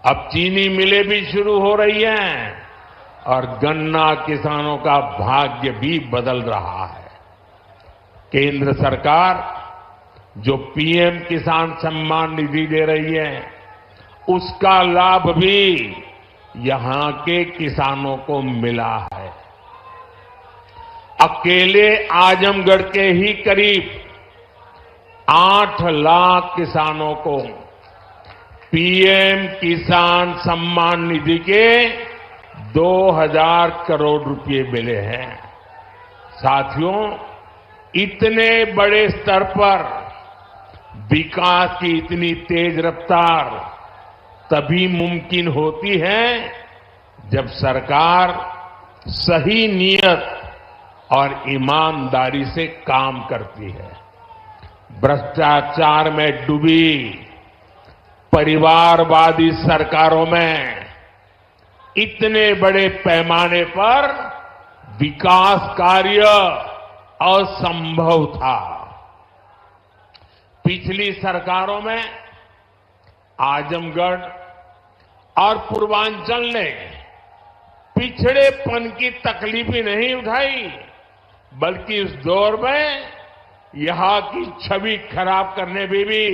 अब चीनी मिलें भी शुरू हो रही हैं और गन्ना किसानों का भाग्य भी बदल रहा है। केंद्र सरकार जो पीएम किसान सम्मान निधि दे रही है, उसका लाभ भी यहां के किसानों को मिला है। अकेले आजमगढ़ के ही करीब 8 लाख किसानों को पीएम किसान सम्मान निधि के 2000 करोड़ रुपए मिले हैं। साथियों, इतने बड़े स्तर पर विकास की इतनी तेज रफ्तार तभी मुमकिन होती है जब सरकार सही नियत और ईमानदारी से काम करती है। भ्रष्टाचार में डूबी परिवारवादी सरकारों में इतने बड़े पैमाने पर विकास कार्य असंभव था। पिछली सरकारों में आजमगढ़ और पूर्वांचल ने पिछड़ेपन की तकलीफ ही नहीं उठाई, बल्कि इस दौर में यहां की छवि खराब करने में भी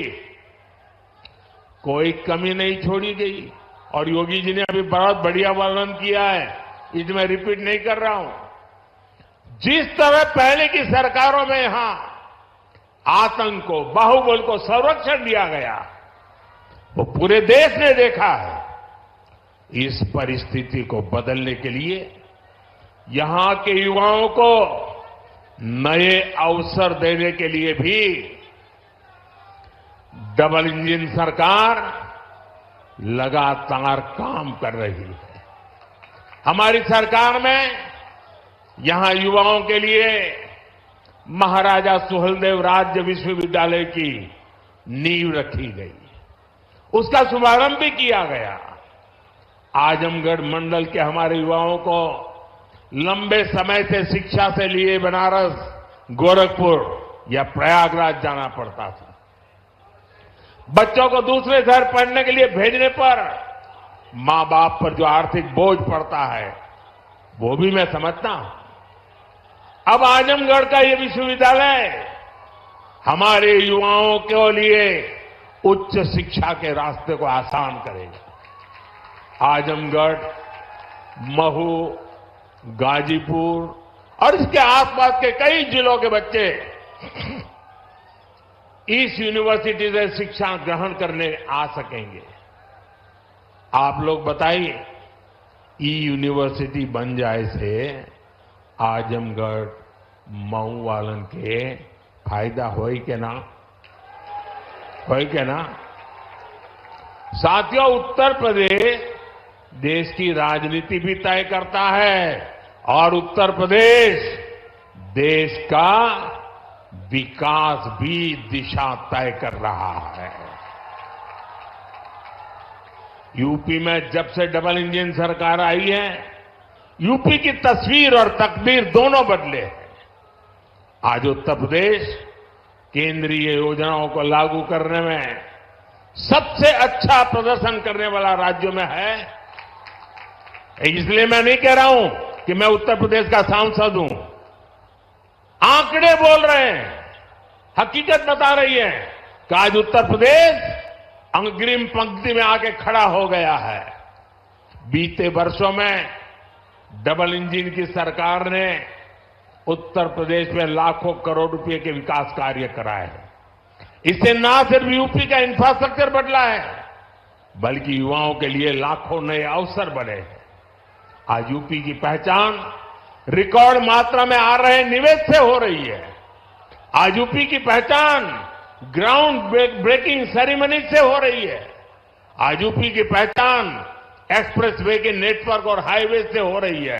कोई कमी नहीं छोड़ी गई। और योगी जी ने अभी बहुत बढ़िया वर्णन किया है, इसमें रिपीट नहीं कर रहा हूं। जिस तरह पहले की सरकारों में यहां आतंक को, बाहुबल को संरक्षण दिया गया, वो पूरे देश ने देखा है। इस परिस्थिति को बदलने के लिए यहां के युवाओं को नए अवसर देने के लिए भी डबल इंजन सरकार लगातार काम कर रही है। हमारी सरकार में यहां युवाओं के लिए महाराजा सुहेलदेव राज्य विश्वविद्यालय की नींव रखी गई, उसका शुभारंभ भी किया गया। आजमगढ़ मंडल के हमारे युवाओं को लंबे समय से शिक्षा से लिए बनारस, गोरखपुर या प्रयागराज जाना पड़ता था। बच्चों को दूसरे शहर पढ़ने के लिए भेजने पर मां बाप पर जो आर्थिक बोझ पड़ता है वो भी मैं समझता हूं। अब आजमगढ़ का ये विश्वविद्यालय हमारे युवाओं के लिए उच्च शिक्षा के रास्ते को आसान करेगा। आजमगढ़, महू, गाजीपुर और इसके आसपास के कई जिलों के बच्चे इस यूनिवर्सिटी से शिक्षा ग्रहण करने आ सकेंगे। आप लोग बताइए, ई यूनिवर्सिटी बन जाए से आजमगढ़, मऊ वालन के फायदा होई के ना? होई के ना? साथियों, उत्तर प्रदेश देश की राजनीति भी तय करता है और उत्तर प्रदेश देश का विकास भी दिशा तय कर रहा है। यूपी में जब से डबल इंजन सरकार आई है, यूपी की तस्वीर और तकदीर दोनों बदले हैं। आज उत्तर प्रदेश केंद्रीय योजनाओं को लागू करने में सबसे अच्छा प्रदर्शन करने वाला राज्यों में है। इसलिए मैं नहीं कह रहा हूं कि मैं उत्तर प्रदेश का सांसद हूं। आंकड़े बोल रहे हैं, हकीकत बता रही है कि आज उत्तर प्रदेश अग्रिम पंक्ति में आके खड़ा हो गया है। बीते वर्षों में डबल इंजन की सरकार ने उत्तर प्रदेश में लाखों करोड़ रुपए के विकास कार्य कराए हैं। इससे ना सिर्फ यूपी का इंफ्रास्ट्रक्चर बदला है, बल्कि युवाओं के लिए लाखों नए अवसर बने हैं। आज यूपी की पहचान रिकॉर्ड मात्रा में आ रहे निवेश से हो रही है। आज यूपी की पहचान ग्राउंड ब्रेकिंग सेरेमनी से हो रही है। आज यूपी की पहचान एक्सप्रेसवे के नेटवर्क और हाईवे से हो रही है।